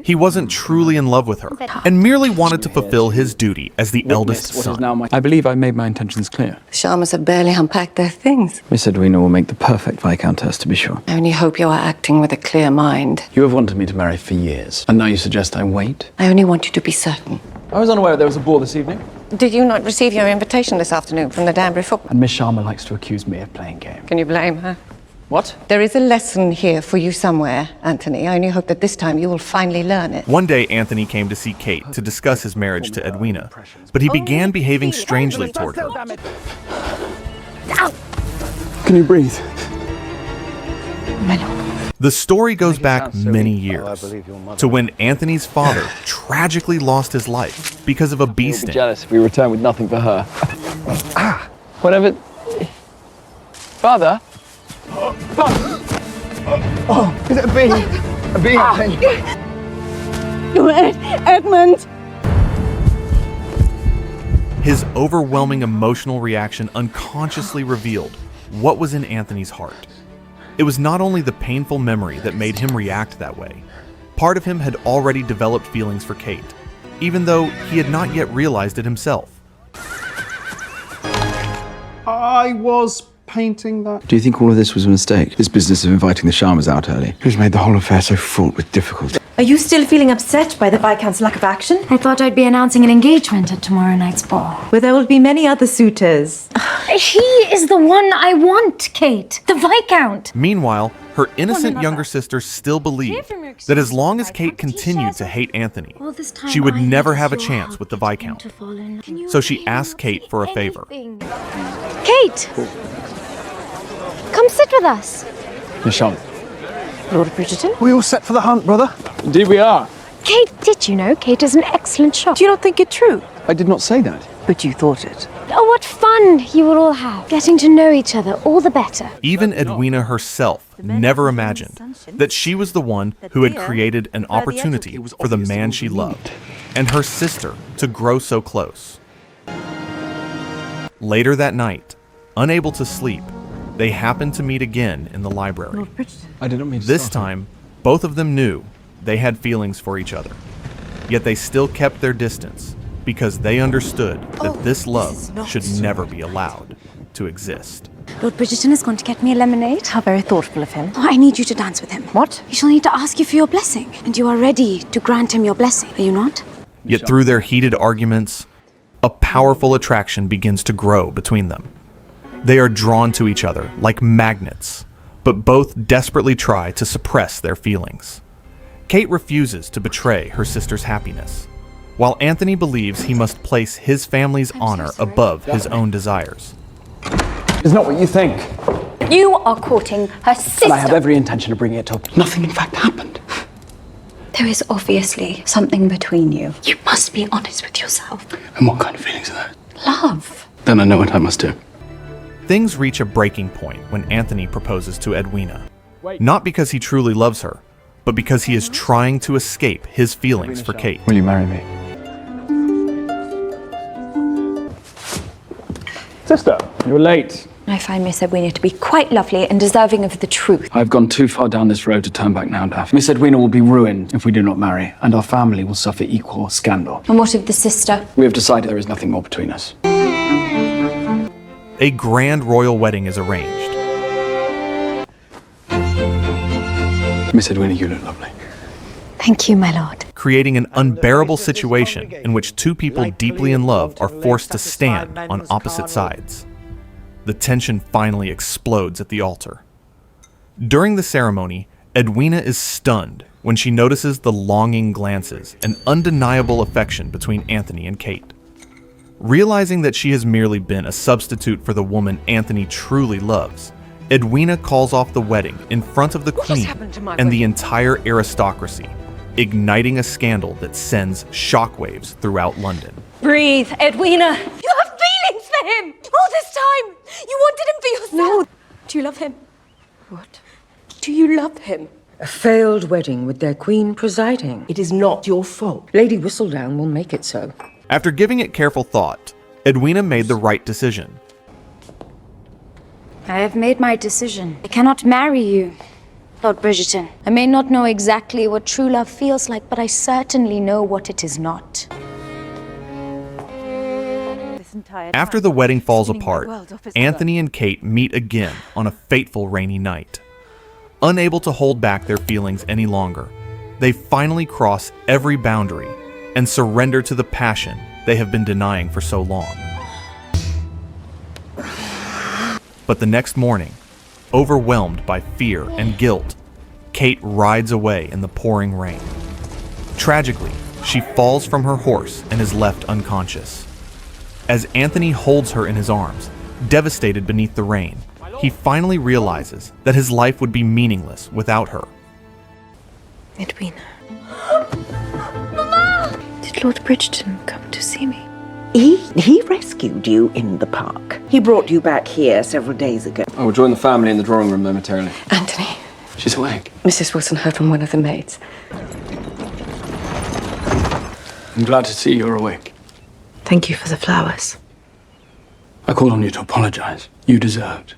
Speaker 2: He wasn't truly in love with her, and merely wanted to fulfill his duty as the eldest son.
Speaker 18: I believe I made my intentions clear.
Speaker 20: The Sharmas have barely unpacked their things.
Speaker 18: Miss Edwina will make the perfect Viscountess, to be sure.
Speaker 20: I only hope you are acting with a clear mind.
Speaker 18: You have wanted me to marry for years, and now you suggest I wait?
Speaker 20: I only want you to be certain.
Speaker 18: I was unaware there was a ball this evening.
Speaker 20: Did you not receive your invitation this afternoon from the Danbury football?
Speaker 18: And Miss Sharma likes to accuse me of playing games.
Speaker 20: Can you blame her?
Speaker 18: What?
Speaker 20: There is a lesson here for you somewhere, Anthony. I only hope that this time you will finally learn it.
Speaker 2: One day, Anthony came to see Kate to discuss his marriage to Edwina, but he began behaving strangely toward her.
Speaker 18: Can you breathe?
Speaker 2: The story goes back many years to when Anthony's father tragically lost his life because of a bee sting.
Speaker 18: Jealous if we return with nothing for her. Whatever. Father?
Speaker 23: Oh, is it a bee? A bee, I think.
Speaker 17: Edmund!
Speaker 2: His overwhelming emotional reaction unconsciously revealed what was in Anthony's heart. It was not only the painful memory that made him react that way. Part of him had already developed feelings for Kate, even though he had not yet realized it himself.
Speaker 14: I was painting that.
Speaker 6: Do you think all of this was a mistake? This business of inviting the Sharmas out early? Who's made the whole affair so fraught with difficulty?
Speaker 17: Are you still feeling upset by the Viscount's lack of action?
Speaker 19: I thought I'd be announcing an engagement at tomorrow night's ball.
Speaker 17: Where there will be many other suitors.
Speaker 19: He is the one I want, Kate. The Viscount.
Speaker 2: Meanwhile, her innocent younger sister still believed that as long as Kate continued to hate Anthony, she would never have a chance with the Viscount. So she asked Kate for a favor.
Speaker 19: Kate! Come sit with us.
Speaker 18: Miss Charlotte.
Speaker 22: Lord Bridgerton?
Speaker 18: We all set for the hunt, brother? Indeed we are.
Speaker 19: Kate, did you know Kate is an excellent shot?
Speaker 22: Do you not think it true?
Speaker 18: I did not say that.
Speaker 22: But you thought it.
Speaker 19: Oh, what fun you will all have. Getting to know each other, all the better.
Speaker 2: Even Edwina herself never imagined that she was the one who had created an opportunity for the man she loved, and her sister to grow so close. Later that night, unable to sleep, they happened to meet again in the library.
Speaker 18: I did not mean to
Speaker 2: This
Speaker 18: start.
Speaker 2: time, both of them knew they had feelings for each other. Yet they still kept their distance because they understood that this love should never be allowed to exist.
Speaker 19: Lord Bridgerton is going to get me a lemonade.
Speaker 8: How very thoughtful of him.
Speaker 19: Oh, I need you to dance with him.
Speaker 8: What?
Speaker 19: He shall need to ask you for your blessing. And you are ready to grant him your blessing, are you not?
Speaker 2: Yet through their heated arguments, a powerful attraction begins to grow between them. They are drawn to each other like magnets, but both desperately try to suppress their feelings. Kate refuses to betray her sister's happiness, while Anthony believes he must place his family's honor above his own desires.
Speaker 18: It's not what you think.
Speaker 26: You are courting her sister.
Speaker 18: And I have every intention of bringing it up. Nothing, in fact, happened.
Speaker 26: There is obviously something between you. You must be honest with yourself.
Speaker 6: And what kind of feelings are that?
Speaker 26: Love.
Speaker 6: Then I know what I must do.
Speaker 2: Things reach a breaking point when Anthony proposes to Edwina. Not because he truly loves her, but because he is trying to escape his feelings for Kate.
Speaker 6: Will you marry me?
Speaker 18: Sister, you're late.
Speaker 26: I find Miss Edwina to be quite lovely and deserving of the truth.
Speaker 6: I've gone too far down this road to turn back now, Daphne. Miss Edwina will be ruined if we do not marry, and our family will suffer equal scandal.
Speaker 26: And what of the sister?
Speaker 6: We have decided there is nothing more between us.
Speaker 2: A grand royal wedding is arranged.
Speaker 6: Miss Edwina, you look lovely.
Speaker 19: Thank you, my lord.
Speaker 2: Creating an unbearable situation in which two people deeply in love are forced to stand on opposite sides. The tension finally explodes at the altar. During the ceremony, Edwina is stunned when she notices the longing glances and undeniable affection between Anthony and Kate. Realizing that she has merely been a substitute for the woman Anthony truly loves, Edwina calls off the wedding in front of the queen and the entire aristocracy, igniting a scandal that sends shockwaves throughout London.
Speaker 26: Breathe, Edwina.
Speaker 19: You have feelings for him! All this time! You wanted him for yourself!
Speaker 22: No. Do you love him? What? Do you love him?
Speaker 3: A failed wedding with their queen presiding. It is not your fault. Lady Whistledown will make it so.
Speaker 2: After giving it careful thought, Edwina made the right decision.
Speaker 19: I have made my decision. I cannot marry you, Lord Bridgerton. I may not know exactly what true love feels like, but I certainly know what it is not.
Speaker 2: After the wedding falls apart, Anthony and Kate meet again on a fateful rainy night. Unable to hold back their feelings any longer, they finally cross every boundary and surrender to the passion they have been denying for so long. But the next morning, overwhelmed by fear and guilt, Kate rides away in the pouring rain. Tragically, she falls from her horse and is left unconscious. As Anthony holds her in his arms, devastated beneath the rain, he finally realizes that his life would be meaningless without her.
Speaker 26: Edwina. Mama! Did Lord Bridgerton come to see me?
Speaker 4: He rescued you in the park. He brought you back here several days ago.
Speaker 6: I will join the family in the drawing room momentarily.
Speaker 3: Anthony.
Speaker 6: She's awake.
Speaker 3: Mrs. Wilson heard from one of the maids.
Speaker 6: I'm glad to see you're awake.
Speaker 3: Thank you for the flowers.
Speaker 6: I called on you to apologize. You deserved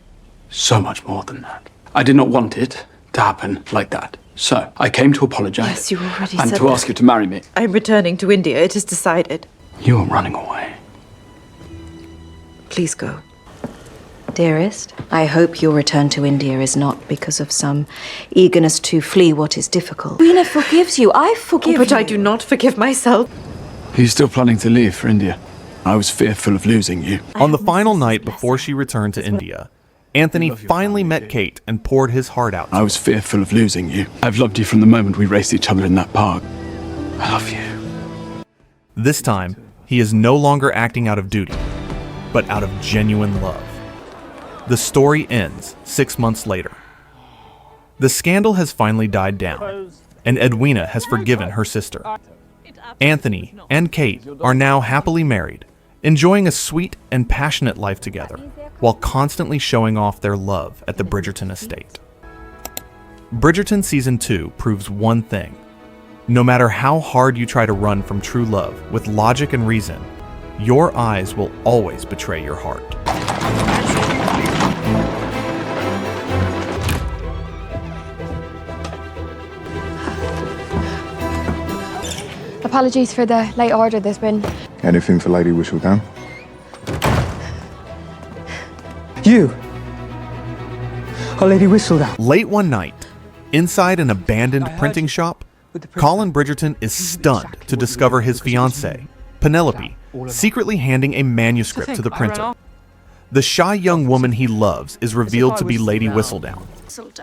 Speaker 6: so much more than that. I did not want it to happen like that. So, I came to apologize.
Speaker 17: Yes, you already
Speaker 6: and
Speaker 17: said
Speaker 6: to
Speaker 17: that.
Speaker 6: ask you to marry me.
Speaker 17: I'm returning to India. It is decided.
Speaker 6: You are running away.
Speaker 17: Please go.
Speaker 21: Dearest, I hope your return to India is not because of some eagerness to flee what is difficult.
Speaker 26: Edwina forgives you. I forgive you.
Speaker 17: But I do not forgive myself.
Speaker 6: Are you still planning to leave for India? I was fearful of losing you.
Speaker 2: On the final night before she returned to India, Anthony finally met Kate and poured his heart out.
Speaker 6: I was fearful of losing you. I've loved you from the moment we raced each other in that park. I love you.
Speaker 2: This time, he is no longer acting out of duty, but out of genuine love. The story ends 6 months later. The scandal has finally died down, and Edwina has forgiven her sister. Anthony and Kate are now happily married, enjoying a sweet and passionate life together, while constantly showing off their love at the Bridgerton estate. Bridgerton Season 2 proves one thing. No matter how hard you try to run from true love with logic and reason, your eyes will always betray your heart.
Speaker 7: Apologies for the late order. There's been...
Speaker 10: Anything for Lady Whistledown?
Speaker 16: You are Lady Whistledown.
Speaker 2: Late one night, inside an abandoned printing shop, Colin Bridgerton is stunned to discover his fiancée, Penelope, secretly handing a manuscript to the printer. The shy young woman he loves is revealed to be Lady Whistledown,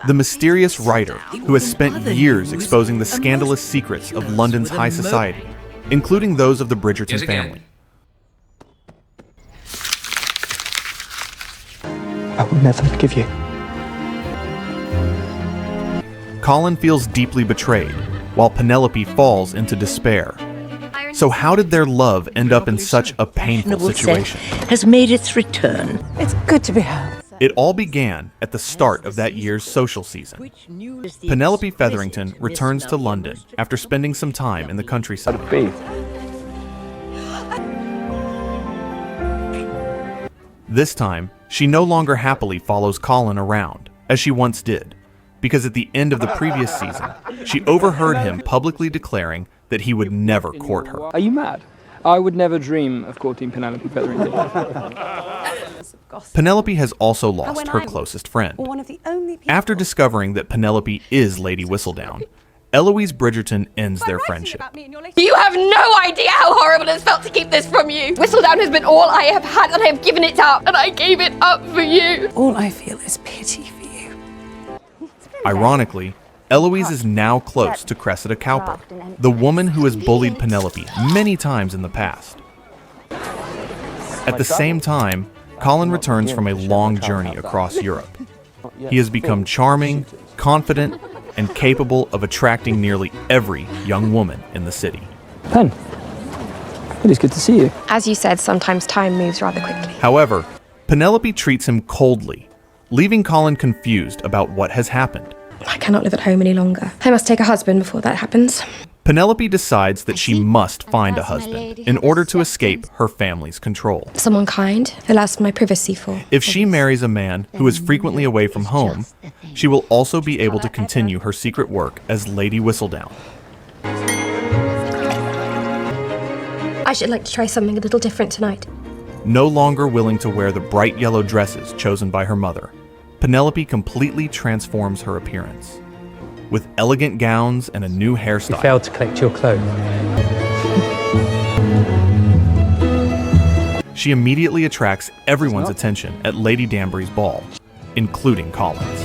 Speaker 2: the mysterious writer who has spent years exposing the scandalous secrets of London's high society, including those of the Bridgerton family.
Speaker 16: I will never forgive you.
Speaker 2: Colin feels deeply betrayed, while Penelope falls into despair. So how did their love end up in such a painful situation?
Speaker 4: Has made its return.
Speaker 7: It's good to be home.
Speaker 2: It all began at the start of that year's social season. Penelope Featherington returns to London after spending some time in the countryside. This time, she no longer happily follows Colin around, as she once did, because at the end of the previous season, she overheard him publicly declaring that he would never court her.
Speaker 6: Are you mad? I would never dream of courting Penelope Featherington.
Speaker 2: Penelope has also lost her closest friend. After discovering that Penelope is Lady Whistledown, Eloise Bridgerton ends their friendship.
Speaker 7: You have no idea how horrible it's felt to keep this from you. Whistledown has been all I have had, and I have given it up, and I gave it up for you. All I feel is pity for you.
Speaker 2: Ironically, Eloise is now close to Cressida Cowper, the woman who has bullied Penelope many times in the past. At the same time, Colin returns from a long journey across Europe. He has become charming, confident, and capable of attracting nearly every young woman in the city.
Speaker 6: Pen, it is good to see you.
Speaker 7: As you said, sometimes time moves rather quickly.
Speaker 2: However, Penelope treats him coldly, leaving Colin confused about what has happened.
Speaker 7: I cannot live at home any longer. I must take a husband before that happens.
Speaker 2: Penelope decides that she must find a husband in order to escape her family's control.
Speaker 7: Someone kind, who'll ask my privacy for.
Speaker 2: If she marries a man who is frequently away from home, she will also be able to continue her secret work as Lady Whistledown.
Speaker 7: I should like to try something a little different tonight.
Speaker 2: No longer willing to wear the bright yellow dresses chosen by her mother, Penelope completely transforms her appearance. With elegant gowns and a new hairstyle.
Speaker 16: You failed to collect your clothes.
Speaker 2: She immediately attracts everyone's attention at Lady Danbury's ball, including Colin's.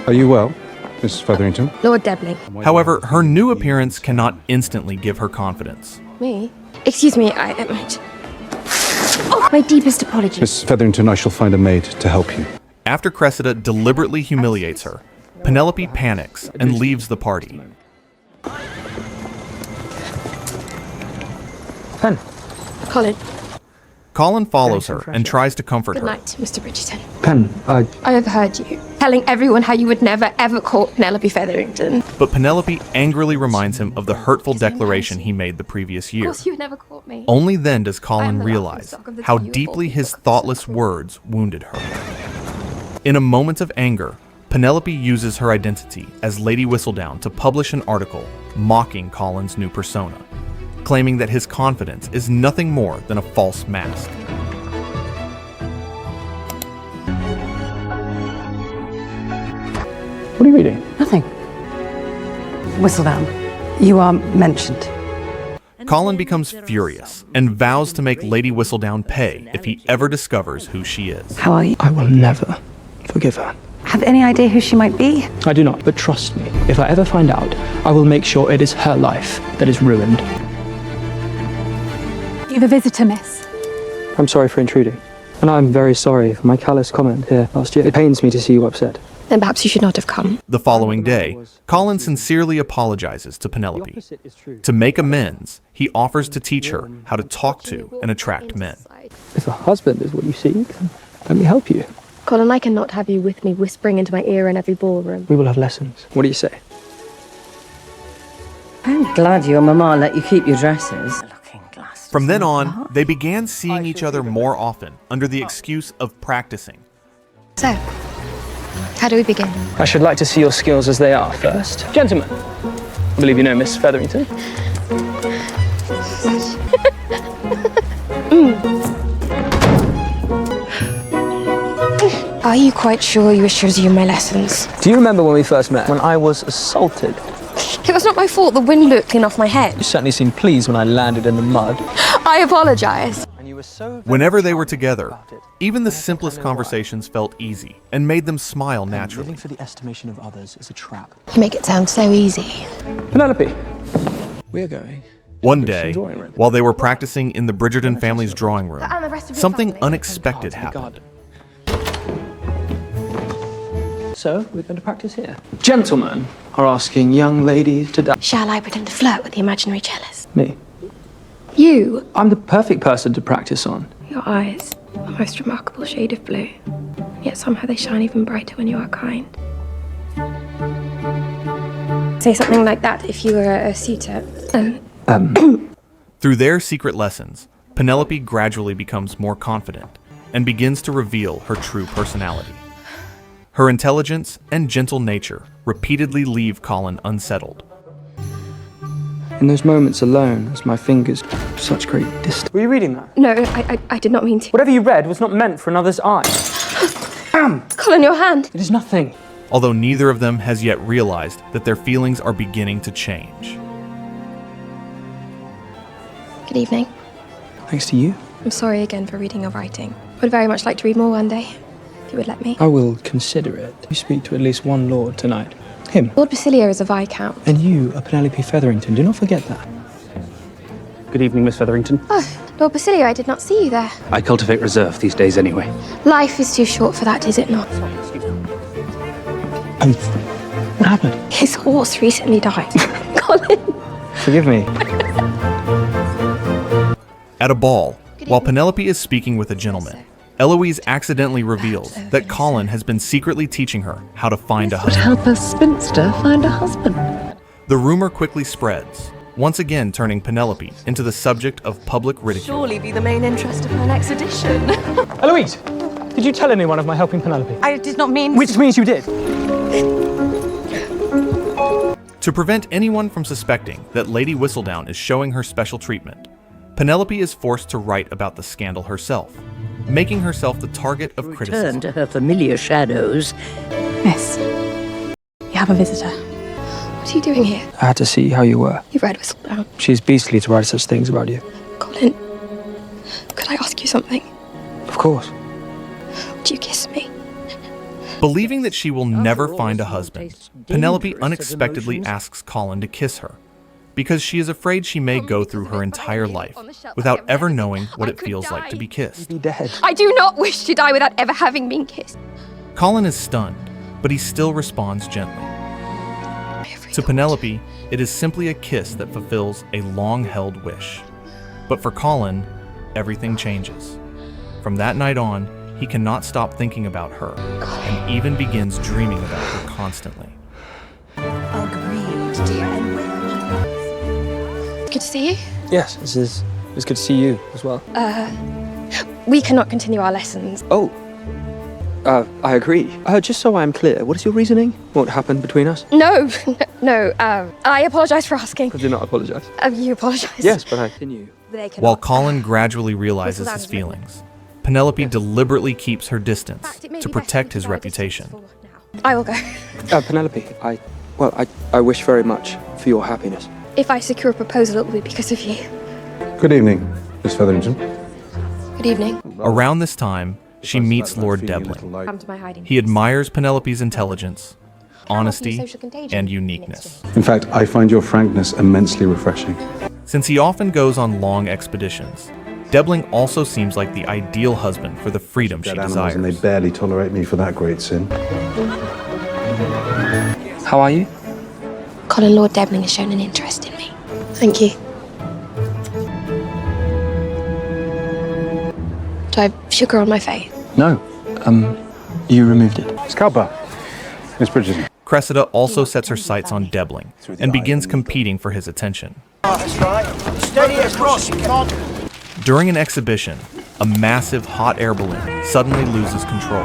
Speaker 25: Are you well, Mrs. Featherington?
Speaker 7: Lord Debling.
Speaker 2: However, her new appearance cannot instantly give her confidence.
Speaker 7: Me? Excuse me, I might... Oh, my deepest apologies.
Speaker 25: Mrs. Featherington, I shall find a maid to help you.
Speaker 2: After Cressida deliberately humiliates her, Penelope panics and leaves the party.
Speaker 16: Pen.
Speaker 7: Colin
Speaker 2: follows her and tries to comfort
Speaker 7: Good
Speaker 2: her.
Speaker 7: night, Mr. Bridgerton.
Speaker 16: Pen,
Speaker 7: I have heard you telling everyone how you would never ever court Penelope Featherington.
Speaker 2: But Penelope angrily reminds him of the hurtful declaration he made the previous year.
Speaker 7: Of course you would never court me.
Speaker 2: Only then does Colin realize how deeply his thoughtless words wounded her. In a moment of anger, Penelope uses her identity as Lady Whistledown to publish an article mocking Colin's new persona, claiming that his confidence is nothing more than a false mask.
Speaker 6: What are you reading?
Speaker 9: Nothing. Whistledown, you are mentioned.
Speaker 2: Colin becomes furious and vows to make Lady Whistledown pay if he ever discovers who she is.
Speaker 9: How are you?
Speaker 6: I will never forgive her.
Speaker 9: Have any idea who she might be?
Speaker 6: I do not, but trust me, if I ever find out, I will make sure it is her life that is ruined.
Speaker 9: You have a visitor, miss.
Speaker 6: I'm sorry for intruding. And I'm very sorry for my callous comment here last year. It pains me to see you upset.
Speaker 7: Then perhaps you should not have come.
Speaker 2: The following day, Colin sincerely apologizes to Penelope. To make amends, he offers to teach her how to talk to and attract men.
Speaker 6: If a husband is what you seek, then let me help you.
Speaker 7: Colin, I cannot have you with me whispering into my ear in every ballroom.
Speaker 6: We will have lessons. What do you say?
Speaker 3: I'm glad your mama let you keep your dresses.
Speaker 2: From then on, they began seeing each other more often under the excuse of practicing.
Speaker 7: So, how do we begin?
Speaker 6: I should like to see your skills as they are first. Gentlemen, I believe you know Miss Featherington.
Speaker 7: Are you quite sure you wish to resume my lessons?
Speaker 6: Do you remember when we first met? When I was assaulted?
Speaker 7: It was not my fault. The wind blew clean off my head.
Speaker 6: You certainly seemed pleased when I landed in the mud.
Speaker 7: I apologize.
Speaker 2: Whenever they were together, even the simplest conversations felt easy and made them smile naturally.
Speaker 6: Living for the estimation of others is a trap.
Speaker 7: You make it sound so easy.
Speaker 6: Penelope, we're going.
Speaker 2: One day, while they were practicing in the Bridgerton family's drawing room, something unexpected happened.
Speaker 6: So, we're going to practice here. Gentlemen are asking young ladies to dance.
Speaker 7: Shall I pretend to flirt with the imaginary cellist?
Speaker 6: Me?
Speaker 7: You?
Speaker 6: I'm the perfect person to practice on.
Speaker 7: Your eyes, a most remarkable shade of blue. Yet somehow they shine even brighter when you are kind. Say something like that if you were a suitor.
Speaker 2: Through their secret lessons, Penelope gradually becomes more confident and begins to reveal her true personality. Her intelligence and gentle nature repeatedly leave Colin unsettled.
Speaker 6: In those moments alone, as my fingers such great distance. Were you reading that?
Speaker 7: No, I did not mean to.
Speaker 6: Whatever you read was not meant for another's eye.
Speaker 7: Colin, your hand.
Speaker 6: It is nothing.
Speaker 2: Although neither of them has yet realized that their feelings are beginning to change.
Speaker 7: Good evening.
Speaker 6: Thanks to you.
Speaker 7: I'm sorry again for reading your writing. Would very much like to read more one day, if you would let me.
Speaker 6: I will consider it. You speak to at least one lord tonight. Him.
Speaker 7: Lord Basilio is a viscount.
Speaker 6: And you are Penelope Featherington. Do not forget that.
Speaker 16: Good evening, Miss Featherington.
Speaker 7: Oh, Lord Basilio, I did not see you there.
Speaker 16: I cultivate reserve these days anyway.
Speaker 7: Life is too short for that, is it not?
Speaker 6: What happened?
Speaker 7: His horse recently died. Colin.
Speaker 6: Forgive me.
Speaker 2: At a ball, while Penelope is speaking with a gentleman, Eloise accidentally reveals that Colin has been secretly teaching her how to find a
Speaker 3: Would
Speaker 2: husband.
Speaker 3: help a spinster find a husband.
Speaker 2: The rumor quickly spreads, once again turning Penelope into the subject of public ridicule.
Speaker 8: Surely be the main interest of my next edition.
Speaker 6: Eloise, did you tell anyone of my helping Penelope?
Speaker 8: I did not mean.
Speaker 6: Which means you did.
Speaker 2: To prevent anyone from suspecting that Lady Whistledown is showing her special treatment, Penelope is forced to write about the scandal herself, making herself the target of criticism.
Speaker 3: Turn to her familiar shadows.
Speaker 7: Miss, you have a visitor. What are you doing here?
Speaker 6: I had to see how you were.
Speaker 7: You've read Whistledown.
Speaker 6: She's beastly to write such things about you.
Speaker 7: Colin, could I ask you something?
Speaker 6: Of course.
Speaker 7: Would you kiss me?
Speaker 2: Believing that she will never find a husband, Penelope unexpectedly asks Colin to kiss her, because she is afraid she may go through her entire life without ever knowing what it feels like to be kissed.
Speaker 7: I do not wish to die without ever having been kissed.
Speaker 2: Colin is stunned, but he still responds gently. To Penelope, it is simply a kiss that fulfills a long-held wish. But for Colin, everything changes. From that night on, he cannot stop thinking about her, and even begins dreaming about her constantly.
Speaker 3: Agreed, dear, and
Speaker 7: Good to see you.
Speaker 6: Yes, it's good to see you as well.
Speaker 7: We cannot continue our lessons.
Speaker 6: Oh. I agree. Just so I'm clear, what is your reasoning? What happened between us?
Speaker 7: No, I apologize for asking.
Speaker 6: I do not apologize.
Speaker 7: You apologize.
Speaker 6: Yes, but I continue.
Speaker 2: While Colin gradually realizes his feelings, Penelope deliberately keeps her distance to protect his reputation.
Speaker 7: I will go.
Speaker 6: Penelope, I wish very much for your happiness.
Speaker 7: If I secure a proposal, it will be because of you.
Speaker 10: Good evening, Miss Featherington.
Speaker 7: Good evening.
Speaker 2: Around this time, she meets Lord Devlin.
Speaker 7: Come to my hiding.
Speaker 2: He admires Penelope's intelligence, honesty, and uniqueness.
Speaker 10: In fact, I find your frankness immensely refreshing.
Speaker 2: Since he often goes on long expeditions, Debling also seems like the ideal husband for the freedom she desires.
Speaker 1: And they barely tolerate me for that great sin.
Speaker 6: How are you?
Speaker 7: Colin Lord Debling has shown an interest in me. Thank you. Do I have sugar on my face?
Speaker 6: No. You removed it.
Speaker 1: Scalper. Miss Bridgerton.
Speaker 2: Cressida also sets her sights on Debling and begins competing for his attention.
Speaker 23: That's right. Steady as cross, come on.
Speaker 2: During an exhibition, a massive hot air balloon suddenly loses control.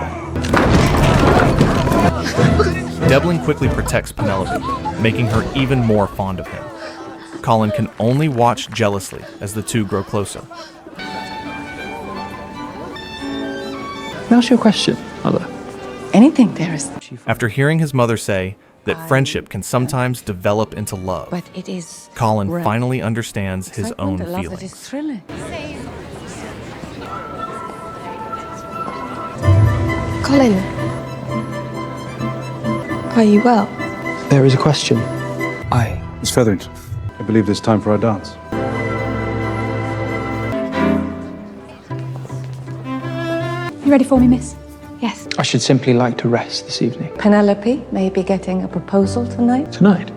Speaker 2: Debling quickly protects Penelope, making her even more fond of him. Colin can only watch jealously as the two grow closer.
Speaker 6: Can I ask you a question, Mother?
Speaker 3: Anything, dearest.
Speaker 2: After hearing his mother say that friendship can sometimes develop into love,
Speaker 3: But it is
Speaker 2: Colin
Speaker 3: rare.
Speaker 2: finally understands his own
Speaker 3: The love that
Speaker 2: feelings.
Speaker 3: is thrilling.
Speaker 7: Colin, are you well?
Speaker 6: There is a question.
Speaker 1: Miss Featherington, I believe it's time for our dance.
Speaker 9: You ready for me, miss?
Speaker 21: Yes.
Speaker 6: I should simply like to rest this evening.
Speaker 21: Penelope may be getting a proposal tonight.
Speaker 6: Tonight?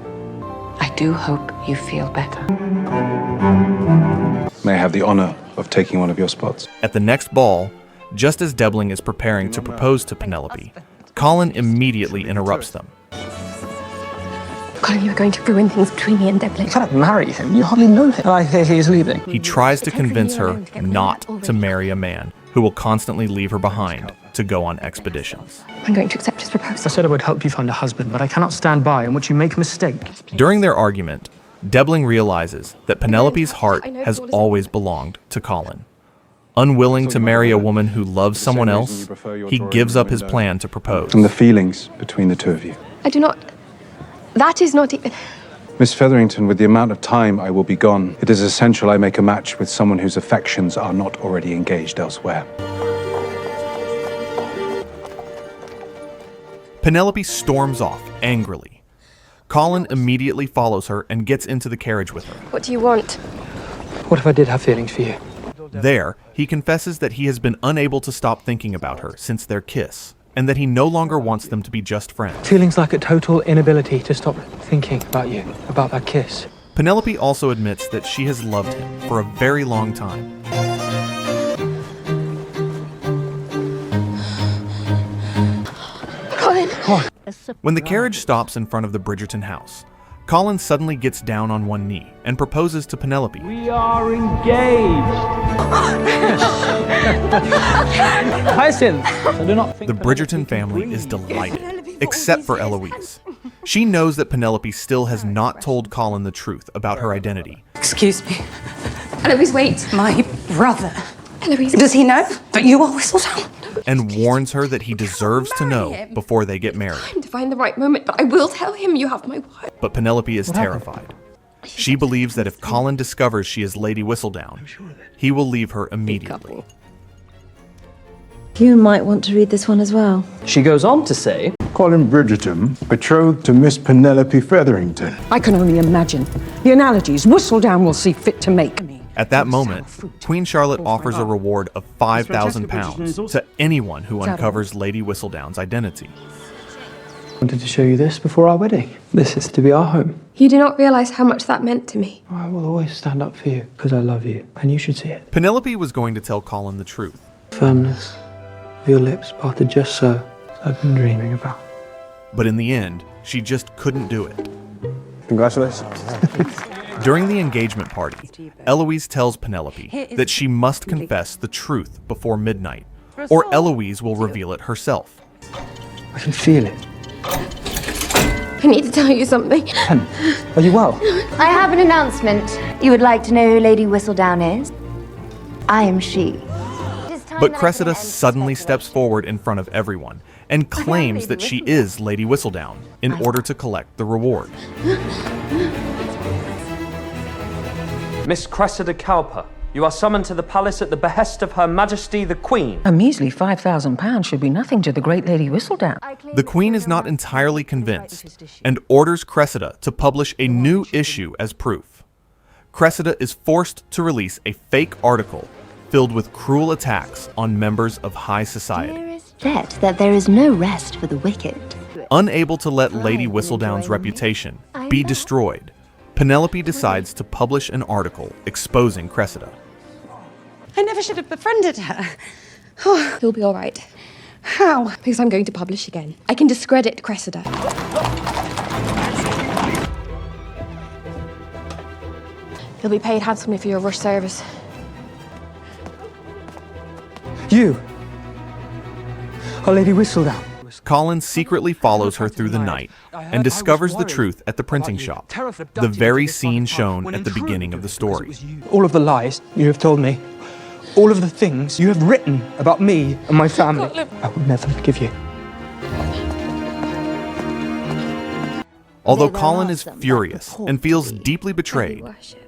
Speaker 3: I do hope you feel better.
Speaker 1: May I have the honor of taking one of your spots?
Speaker 2: At the next ball, just as Debling is preparing to propose to Penelope, Colin immediately interrupts them.
Speaker 7: Colin, you're going to ruin things between me and Debling.
Speaker 6: You cannot marry him. You hardly know him. I hear he is leaving.
Speaker 2: He tries to convince her not to marry a man who will constantly leave her behind to go on expeditions.
Speaker 7: I'm going to accept his proposal.
Speaker 16: I said I would help you find a husband, but I cannot stand by and watch you make a mistake.
Speaker 2: During their argument, Debling realizes that Penelope's heart has always belonged to Colin. Unwilling to marry a woman who loves someone else, he gives up his plan to propose.
Speaker 1: And the feelings between the two of you.
Speaker 7: I do not... That is not even...
Speaker 1: Miss Featherington, with the amount of time I will be gone, it is essential I make a match with someone whose affections are not already engaged elsewhere.
Speaker 2: Penelope storms off angrily. Colin immediately follows her and gets into the carriage with her.
Speaker 7: What do you want?
Speaker 6: What if I did have feelings for you?
Speaker 2: There, he confesses that he has been unable to stop thinking about her since their kiss, and that he no longer wants them to be just friends.
Speaker 6: Feelings like a total inability to stop thinking about you, about that kiss.
Speaker 2: Penelope also admits that she has loved him for a very long time.
Speaker 7: Colin!
Speaker 2: When the carriage stops in front of the Bridgerton house, Colin suddenly gets down on one knee and proposes to Penelope.
Speaker 16: We are engaged. Hyacinth, I do not think
Speaker 2: The Bridgerton family is delighted, except for Eloise. She knows that Penelope still has not told Colin the truth about her identity.
Speaker 9: Excuse me.
Speaker 7: Eloise, wait.
Speaker 9: My brother.
Speaker 7: Eloise.
Speaker 9: Does he know that you are Whistledown?
Speaker 2: And warns her that he deserves to know before they get married.
Speaker 7: Time to find the right moment, but I will tell him you have my word.
Speaker 2: But Penelope is terrified. She believes that if Colin discovers she is Lady Whistledown, he will leave her immediately.
Speaker 21: You might want to read this one as well.
Speaker 16: She goes on to say,
Speaker 10: Colin Bridgerton, betrothed to Miss Penelope Featherington.
Speaker 22: I can only imagine the analogies Whistledown will see fit to make.
Speaker 2: At that moment, Queen Charlotte offers a reward of £5,000 to anyone who uncovers Lady Whistledown's identity.
Speaker 6: I wanted to show you this before our wedding. This is to be our home.
Speaker 7: You do not realize how much that meant to me.
Speaker 6: I will always stand up for you because I love you, and you should see it.
Speaker 2: Penelope was going to tell Colin the truth.
Speaker 6: Firmness of your lips parted just so, as I've been dreaming about.
Speaker 2: But in the end, she just couldn't do it.
Speaker 1: Congratulations.
Speaker 2: During the engagement party, Eloise tells Penelope that she must confess the truth before midnight, or Eloise will reveal it herself.
Speaker 6: I can feel it.
Speaker 7: I need to tell you something.
Speaker 6: Pen, are you well?
Speaker 21: I have an announcement. You would like to know who Lady Whistledown is? I am she.
Speaker 2: But Cressida suddenly steps forward in front of everyone and claims that she is Lady Whistledown in order to collect the reward.
Speaker 16: Miss Cressida Cowper, you are summoned to the palace at the behest of Her Majesty the Queen.
Speaker 3: A measly £5,000 should be nothing to the great Lady Whistledown.
Speaker 2: The Queen is not entirely convinced and orders Cressida to publish a new issue as proof. Cressida is forced to release a fake article filled with cruel attacks on members of high society.
Speaker 5: Said that there is no rest for the wicked.
Speaker 2: Unable to let Lady Whistledown's reputation be destroyed, Penelope decides to publish an article exposing Cressida.
Speaker 9: I never should have befriended her.
Speaker 7: You'll be all right.
Speaker 9: How?
Speaker 7: Because I'm going to publish again. I can discredit Cressida. You'll be paid handsomely for your rush service.
Speaker 23: You are Lady Whistledown.
Speaker 2: Colin secretly follows her through the night and discovers the truth at the printing shop, the very scene shown at the beginning of the story.
Speaker 23: All of the lies you have told me, all of the things you have written about me and my family, I will never forgive you.
Speaker 2: Although Colin is furious and feels deeply betrayed,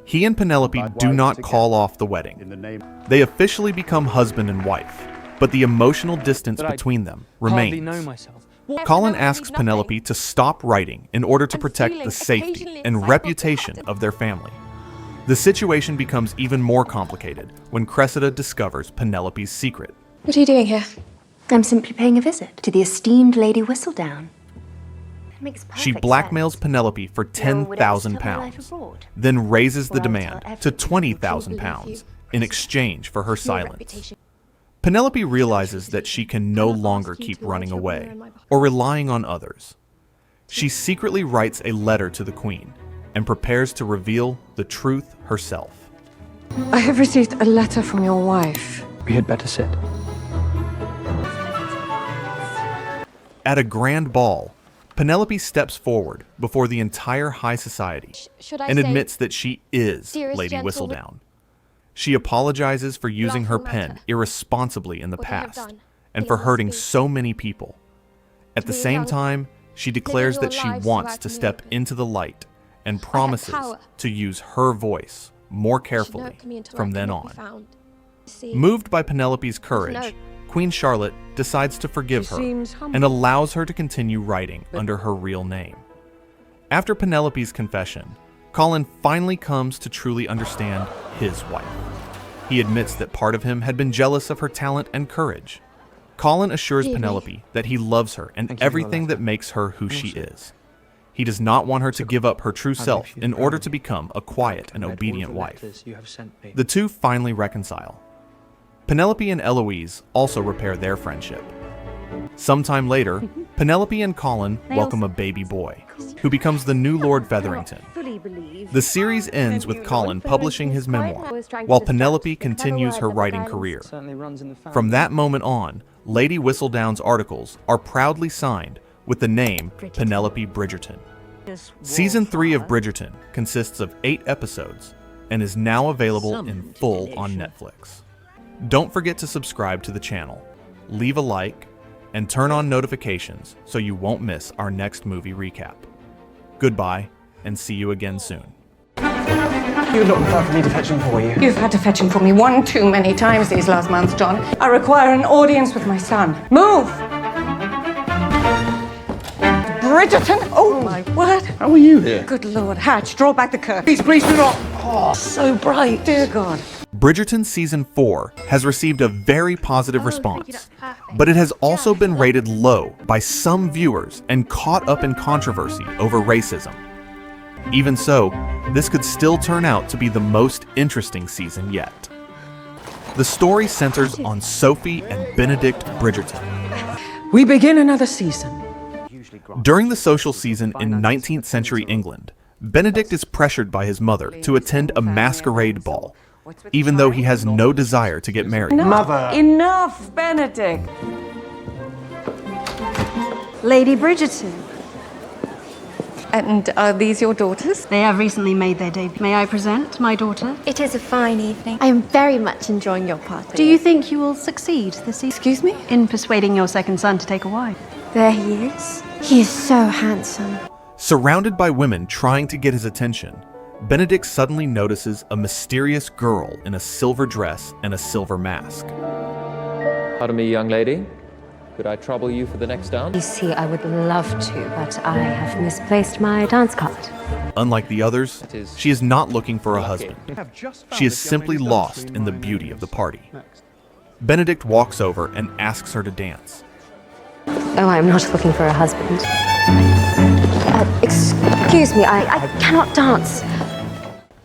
Speaker 2: he and Penelope do not call off the wedding. They officially become husband and wife, but the emotional distance between them remains. Colin asks Penelope to stop writing in order to protect the safety and reputation of their family. The situation becomes even more complicated when Cressida discovers Penelope's secret.
Speaker 7: What are you doing here?
Speaker 5: I'm simply paying a visit to the esteemed Lady Whistledown.
Speaker 2: She blackmails Penelope for £10,000, then raises the demand to £20,000 in exchange for her silence. Penelope realizes that she can no longer keep running away or relying on others. She secretly writes a letter to the Queen and prepares to reveal the truth herself.
Speaker 3: I have received a letter from your wife.
Speaker 23: We had better sit.
Speaker 2: At a grand ball, Penelope steps forward before the entire high society and admits that she is Lady Whistledown. She apologizes for using her pen irresponsibly in the past and for hurting so many people. At the same time, she declares that she wants to step into the light and promises to use her voice more carefully from then on. Moved by Penelope's courage, Queen Charlotte decides to forgive her and allows her to continue writing under her real name. After Penelope's confession, Colin finally comes to truly understand his wife. He admits that part of him had been jealous of her talent and courage. Colin assures Penelope that he loves her and everything that makes her who she is. He does not want her to give up her true self in order to become a quiet and obedient wife. The two finally reconcile. Penelope and Eloise also repair their friendship. Sometime later, Penelope and Colin welcome a baby boy, who becomes the new Lord Featherington. The series ends with Colin publishing his memoir, while Penelope continues her writing career. From that moment on, Lady Whistledown's articles are proudly signed with the name Penelope Bridgerton. Season 3 of Bridgerton consists of 8 episodes and is now available in full on Netflix. Don't forget to subscribe to the channel, leave a like, and turn on notifications so you won't miss our next movie recap. Goodbye, and see you again soon.
Speaker 23: You're not far for me to fetch him for you.
Speaker 3: You've had to fetch him for me one too many times these last months, John. I require an audience with my son. Move! Bridgerton! Oh, my word.
Speaker 23: How are you here?
Speaker 3: Good Lord. Hatch, draw back the curtain.
Speaker 23: Please do not.
Speaker 3: Oh, so bright. Dear God.
Speaker 2: Bridgerton Season 4 has received a very positive response, but it has also been rated low by some viewers and caught up in controversy over racism. Even so, this could still turn out to be the most interesting season yet. The story centers on Sophie and Benedict Bridgerton.
Speaker 3: We begin another season.
Speaker 2: During the social season in 19th century England, Benedict is pressured by his mother to attend a masquerade ball, even though he has no desire to get married.
Speaker 3: Mother! Enough, Benedict!
Speaker 5: Lady Bridgerton.
Speaker 8: And are these your daughters?
Speaker 5: They have recently made their debut. May I present my daughter?
Speaker 7: It is a fine evening. I am very much enjoying your party.
Speaker 5: Do you think you will succeed this evening?
Speaker 8: Excuse me?
Speaker 5: In persuading your second son to take a wife?
Speaker 7: There he is. He is so handsome.
Speaker 2: Surrounded by women trying to get his attention, Benedict suddenly notices a mysterious girl in a silver dress and a silver mask.
Speaker 16: Pardon me, young lady.
Speaker 11: Could I trouble you for the next dance?
Speaker 5: You see, I would love to, but I have misplaced my dance card.
Speaker 2: Unlike the others, she is not looking for a husband. She is simply lost in the beauty of the party. Benedict walks over and asks her to dance.
Speaker 5: Oh, I'm not looking for a husband. Excuse me, I cannot dance.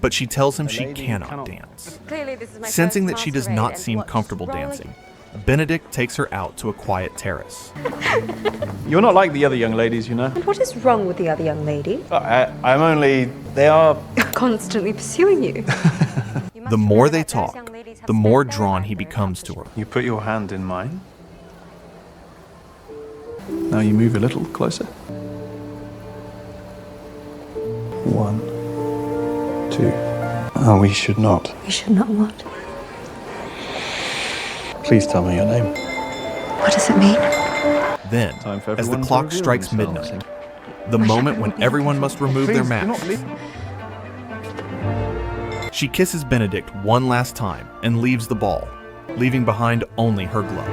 Speaker 2: But she tells him she cannot dance. Sensing that she does not seem comfortable dancing, Benedict takes her out to a quiet terrace.
Speaker 14: You're not like the other young ladies, you know.
Speaker 5: And what is wrong with the other young lady?
Speaker 14: They are
Speaker 5: Constantly pursuing you.
Speaker 2: The more they talk, the more drawn he becomes to her.
Speaker 14: You put your hand in mine. Now you move a little closer. 1, 2. Oh, we should not.
Speaker 5: We should not what?
Speaker 14: Please tell me your name.
Speaker 5: What does it mean?
Speaker 2: Then, as the clock strikes midnight, the moment when everyone must remove their masks, she kisses Benedict one last time and leaves the ball, leaving behind only her glove.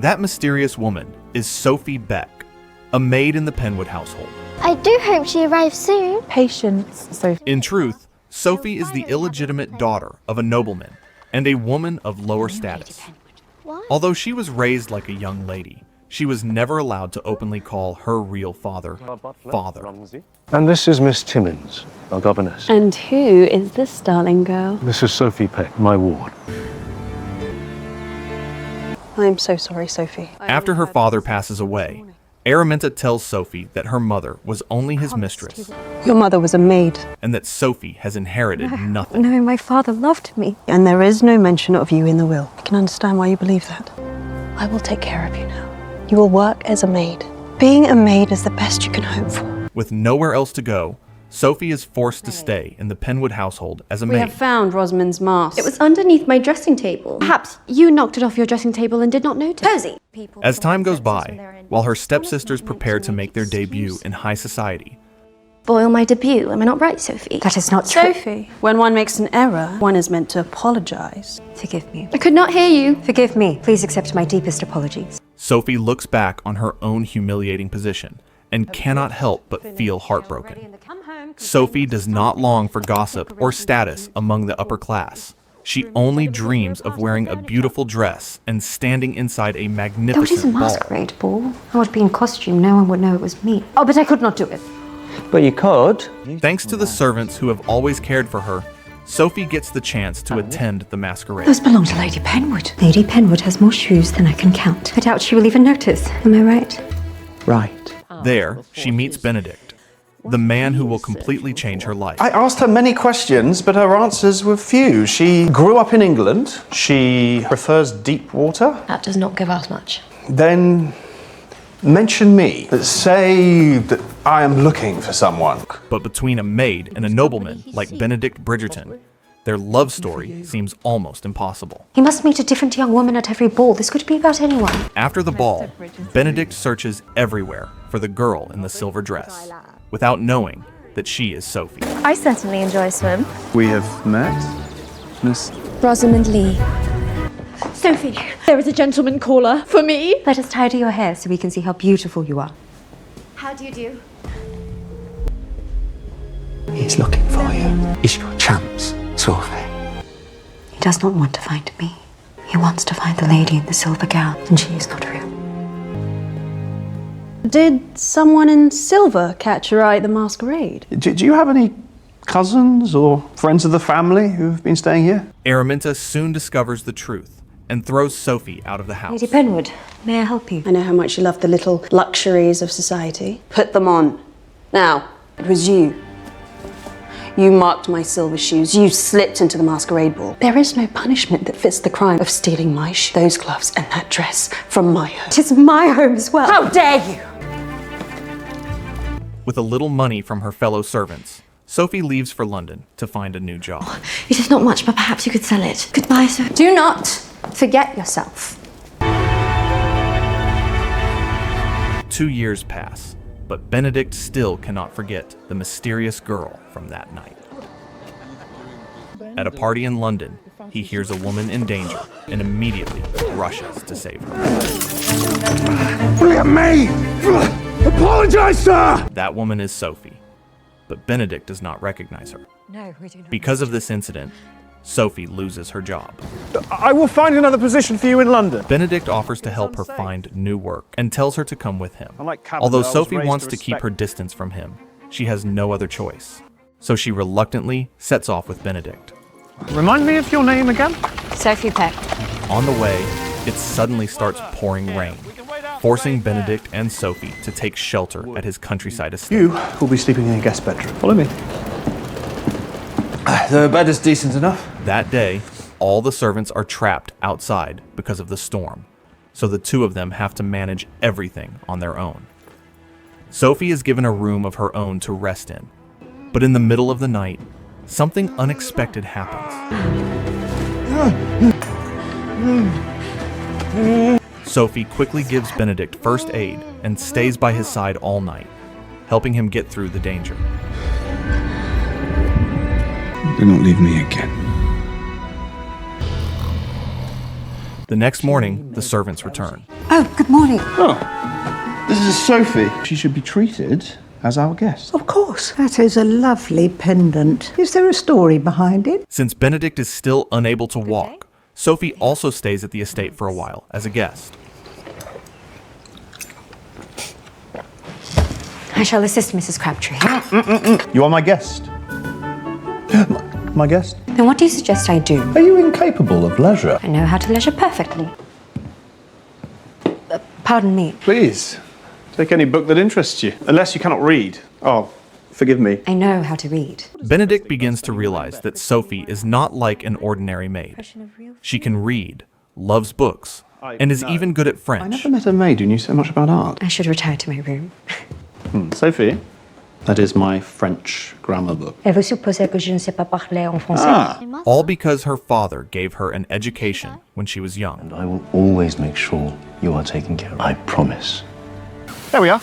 Speaker 2: That mysterious woman is Sophie Beck, a maid in the Penwood household.
Speaker 12: I do hope she arrives soon.
Speaker 8: Patience, Sophie.
Speaker 2: In truth, Sophie is the illegitimate daughter of a nobleman and a woman of lower status. Although she was raised like a young lady, she was never allowed to openly call her real father, father.
Speaker 14: And this is Miss Timmins, our governess.
Speaker 8: And who is this darling girl?
Speaker 14: This is Sophie Peck, my ward.
Speaker 8: I'm so sorry, Sophie.
Speaker 2: After her father passes away, Araminta tells Sophie that her mother was only his mistress,
Speaker 8: Your mother was a maid.
Speaker 2: and that Sophie has inherited nothing.
Speaker 5: No, my father loved me.
Speaker 8: And there is no mention of you in the will. I can understand why you believe that. I will take care of you now. You will work as a maid. Being a maid is the best you can hope for.
Speaker 2: With nowhere else to go, Sophie is forced to stay in the Penwood household as a
Speaker 8: We
Speaker 2: maid.
Speaker 8: have found Rosamond's mask.
Speaker 7: It was underneath my dressing table. Perhaps you knocked it off your dressing table and did not notice.
Speaker 5: Posy!
Speaker 2: As time goes by, while her stepsisters prepare to make their debut in high society,
Speaker 7: Spoil my debut, am I not right, Sophie?
Speaker 5: That is not true.
Speaker 8: Sophie, when one makes an error, one is meant to apologize.
Speaker 5: Forgive me.
Speaker 7: I could not hear you.
Speaker 5: Forgive me. Please accept my deepest apologies.
Speaker 2: Sophie looks back on her own humiliating position and cannot help but feel heartbroken. Sophie does not long for gossip or status among the upper class. She only dreams of wearing a beautiful dress and standing inside a
Speaker 5: That was
Speaker 2: magnificent
Speaker 5: a
Speaker 2: ball.
Speaker 5: masquerade ball. I would be in costume. No one would know it was me. Oh, but I could not do it.
Speaker 18: But you could.
Speaker 2: Thanks to the servants who have always cared for her, Sophie gets the chance to attend the masquerade.
Speaker 5: Those belong to Lady Penwood. Lady Penwood has more shoes than I can count. I doubt she will even notice. Am I right?
Speaker 18: Right.
Speaker 2: There, she meets Benedict, the man who will completely change her life.
Speaker 14: I asked her many questions, but her answers were few. She grew up in England. She prefers deep water.
Speaker 7: That does not give us much.
Speaker 14: Then mention me. Say that I am looking for someone.
Speaker 2: But between a maid and a nobleman like Benedict Bridgerton, their love story seems almost impossible.
Speaker 5: He must meet a different young woman at every ball. This could be about anyone.
Speaker 2: After the ball, Benedict searches everywhere for the girl in the silver dress, without knowing that she is Sophie.
Speaker 12: I certainly enjoy a swim.
Speaker 14: We have met, Miss.
Speaker 12: Rosamond Lee.
Speaker 7: Sophie, there is a gentleman caller for me.
Speaker 5: Let us tidy your hair so we can see how beautiful you are.
Speaker 12: How do you do?
Speaker 18: He's looking for you. It's your chance, Sophie.
Speaker 5: He does not want to find me. He wants to find the lady in the silver gown, and she is not real.
Speaker 8: Did someone in silver catch your eye at the masquerade?
Speaker 14: Do you have any cousins or friends of the family who've been staying here?
Speaker 2: Araminta soon discovers the truth and throws Sophie out of the house.
Speaker 5: Lady Penwood, may I help you?
Speaker 8: I know how much you love the little luxuries of society. Put them on. Now, it was you. You marked my silver shoes. You slipped into the masquerade ball. There is no punishment that fits the crime of stealing my shoes, those gloves, and that dress from my home.
Speaker 5: It is my home as well.
Speaker 8: How dare you!
Speaker 2: With a little money from her fellow servants, Sophie leaves for London to find a new job.
Speaker 5: It is not much, but perhaps you could sell it. Goodbye, sir.
Speaker 8: Do not forget yourself.
Speaker 2: 2 years pass, but Benedict still cannot forget the mysterious girl from that night. At a party in London, he hears a woman in danger and immediately rushes to save her.
Speaker 11: Look at me! Apologize, sir!
Speaker 2: That woman is Sophie, but Benedict does not recognize her.
Speaker 5: No, we do not.
Speaker 2: Because of this incident, Sophie loses her job.
Speaker 11: I will find another position for you in London.
Speaker 2: Benedict offers to help her find new work and tells her to come with him.
Speaker 11: Unlike Cavender,
Speaker 2: Although
Speaker 11: I was
Speaker 2: Sophie
Speaker 11: raised
Speaker 2: wants
Speaker 11: to
Speaker 2: to keep
Speaker 11: respect-
Speaker 2: her distance from him, she has no other choice. So she reluctantly sets off with Benedict.
Speaker 11: Remind me of your name again?
Speaker 5: Sophie Peck.
Speaker 2: On the way, it suddenly starts pouring rain, forcing Benedict and Sophie to take shelter at his countryside estate.
Speaker 14: You will be sleeping in a guest bedroom. Follow me. The bed is decent enough.
Speaker 2: That day, all the servants are trapped outside because of the storm, so the two of them have to manage everything on their own. Sophie is given a room of her own to rest in, but in the middle of the night, something unexpected happens. Sophie quickly gives Benedict first aid and stays by his side all night, helping him get through the danger.
Speaker 25: Do not leave me again.
Speaker 2: The next morning, the servants return.
Speaker 5: Oh, good morning.
Speaker 14: Oh, this is Sophie. She should be treated as our guest.
Speaker 9: Of course. That is a lovely pendant. Is there a story behind it?
Speaker 2: Since Benedict is still unable to walk, Sophie also stays at the estate for a while as a guest.
Speaker 5: I shall assist Mrs. Crabtree.
Speaker 14: You are my guest. My guest?
Speaker 5: Then what do you suggest I do?
Speaker 14: Are you incapable of leisure?
Speaker 5: I know how to leisure perfectly. Pardon me.
Speaker 14: Please, take any book that interests you. Unless you cannot read. Oh, forgive me.
Speaker 5: I know how to read.
Speaker 2: Benedict begins to realize that Sophie is not like an ordinary maid. She can read, loves books, and is even good at
Speaker 14: I
Speaker 2: French.
Speaker 14: never met a maid who knew so much about art.
Speaker 5: I should retire to my room.
Speaker 14: Sophie, that is my French grammar book.
Speaker 5: Et vous supposez que je ne sais pas parler en français?
Speaker 2: All because her father gave her an education when she was young.
Speaker 13: I will always make sure you are taken care of. I promise.
Speaker 14: There we are.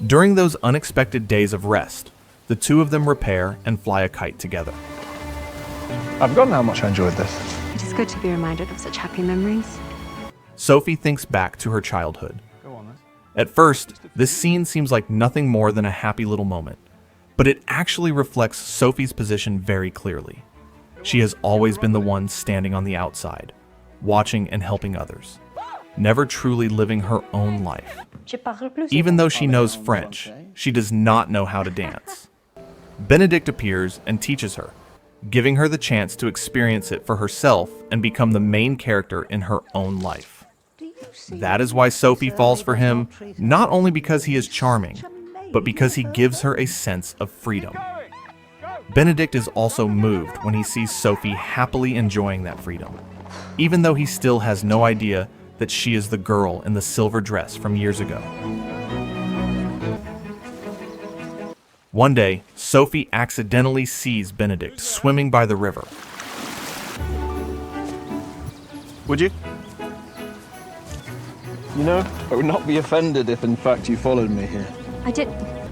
Speaker 2: During those unexpected days of rest, the two of them repair and fly a kite together.
Speaker 11: I've forgotten how much I enjoyed this.
Speaker 5: It is good to be reminded of such happy memories.
Speaker 2: Sophie thinks back to her childhood. At first, this scene seems like nothing more than a happy little moment, but it actually reflects Sophie's position very clearly. She has always been the one standing on the outside, watching and helping others, never truly living her own life. Even though she knows French, she does not know how to dance. Benedict appears and teaches her, giving her the chance to experience it for herself and become the main character in her own life. That is why Sophie falls for him, not only because he is charming, but because he gives her a sense of freedom. Benedict is also moved when he sees Sophie happily enjoying that freedom, even though he still has no idea that she is the girl in the silver dress from years ago. One day, Sophie accidentally sees Benedict swimming by the river.
Speaker 14: Would you?
Speaker 18: You know, I would not be offended if in fact you followed me here.
Speaker 5: I did.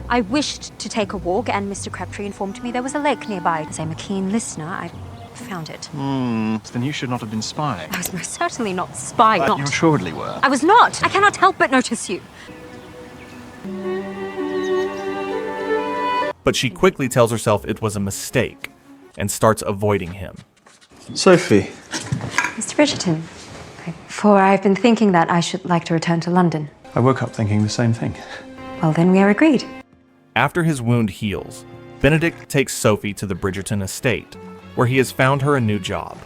Speaker 5: I wished to take a walk, and Mr. Crabtree informed me there was a lake nearby. As I'm a keen listener, I found it.
Speaker 18: Then you should not have been spying.
Speaker 5: I was most certainly not spying.
Speaker 18: But you assuredly were.
Speaker 5: I was not. I cannot help but notice you.
Speaker 2: But she quickly tells herself it was a mistake and starts avoiding him.
Speaker 14: Sophie.
Speaker 5: Mr. Bridgerton, for I've been thinking that I should like to return to London.
Speaker 14: I woke up thinking the same thing.
Speaker 5: Well, then we are agreed.
Speaker 2: After his wound heals, Benedict takes Sophie to the Bridgerton estate, where he has found her a new job.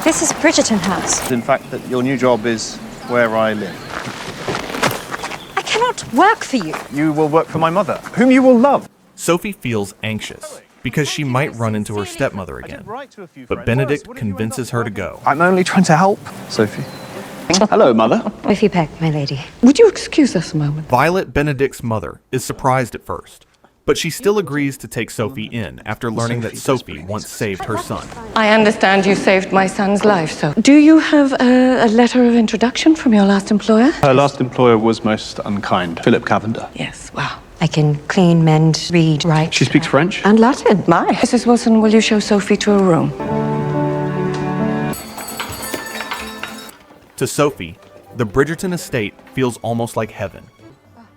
Speaker 5: This is Bridgerton House.
Speaker 14: In fact, that your new job is where I live.
Speaker 5: I cannot work for you.
Speaker 14: You will work for my mother, whom you will love.
Speaker 2: Sophie feels anxious because she might run into her stepmother again, but Benedict convinces her to go.
Speaker 14: I'm only trying to help, Sophie. Hello, Mother.
Speaker 5: Sophie Peck, my lady.
Speaker 22: Would you excuse us a moment?
Speaker 2: Violet, Benedict's mother, is surprised at first, but she still agrees to take Sophie in after learning that Sophie once saved her son.
Speaker 22: I understand you saved my son's life, so. Do you have a letter of introduction from your last employer?
Speaker 14: Her last employer was most unkind, Philip Cavender.
Speaker 22: Yes, wow.
Speaker 3: I can clean, mend, read, write.
Speaker 6: She speaks French?
Speaker 3: And Latin. My. Mrs. Wilson, will you show Sophie to her room?
Speaker 2: To Sophie, the Bridgerton estate feels almost like heaven.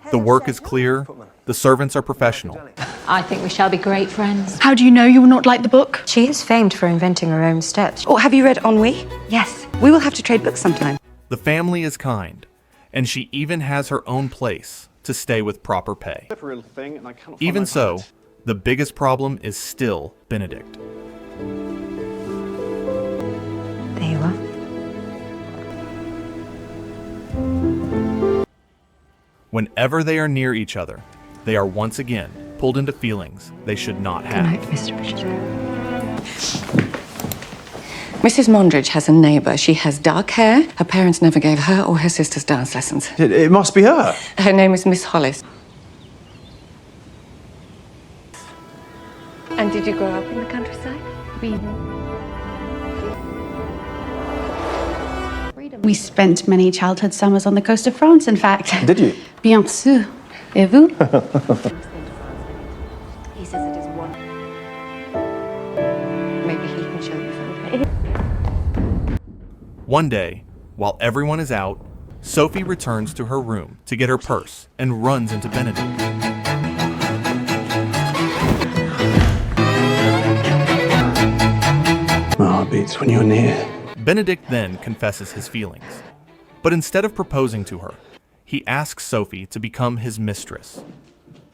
Speaker 2: The work is clear, the servants are professional.
Speaker 15: I think we shall be great friends.
Speaker 3: How do you know you will not like the book? She is famed for inventing her own steps.
Speaker 4: Oh, have you read Ennui?
Speaker 3: Yes.
Speaker 4: We will have to trade books sometime.
Speaker 2: The family is kind, and she even has her own place to stay with proper pay. Even so, the biggest problem is still Benedict.
Speaker 3: There you are.
Speaker 2: Whenever they are near each other, they are once again pulled into feelings they should not have.
Speaker 3: Good night, Mr. Bridgerton.
Speaker 22: Mrs. Mondridge has a neighbour. She has dark hair. Her parents never gave her or her sisters dance lessons.
Speaker 14: It must be her.
Speaker 22: Her name is Miss Hollis. And did you grow up in the countryside?
Speaker 17: We spent many childhood summers on the coast of France, in fact.
Speaker 14: Did you?
Speaker 17: Bien sûr. Et vous?
Speaker 5: He says it is one.
Speaker 22: Maybe he can show you something.
Speaker 2: One day, while everyone is out, Sophie returns to her room to get her purse and runs into Benedict.
Speaker 6: My heart beats when you're near.
Speaker 2: Benedict then confesses his feelings. But instead of proposing to her, he asks Sophie to become his mistress.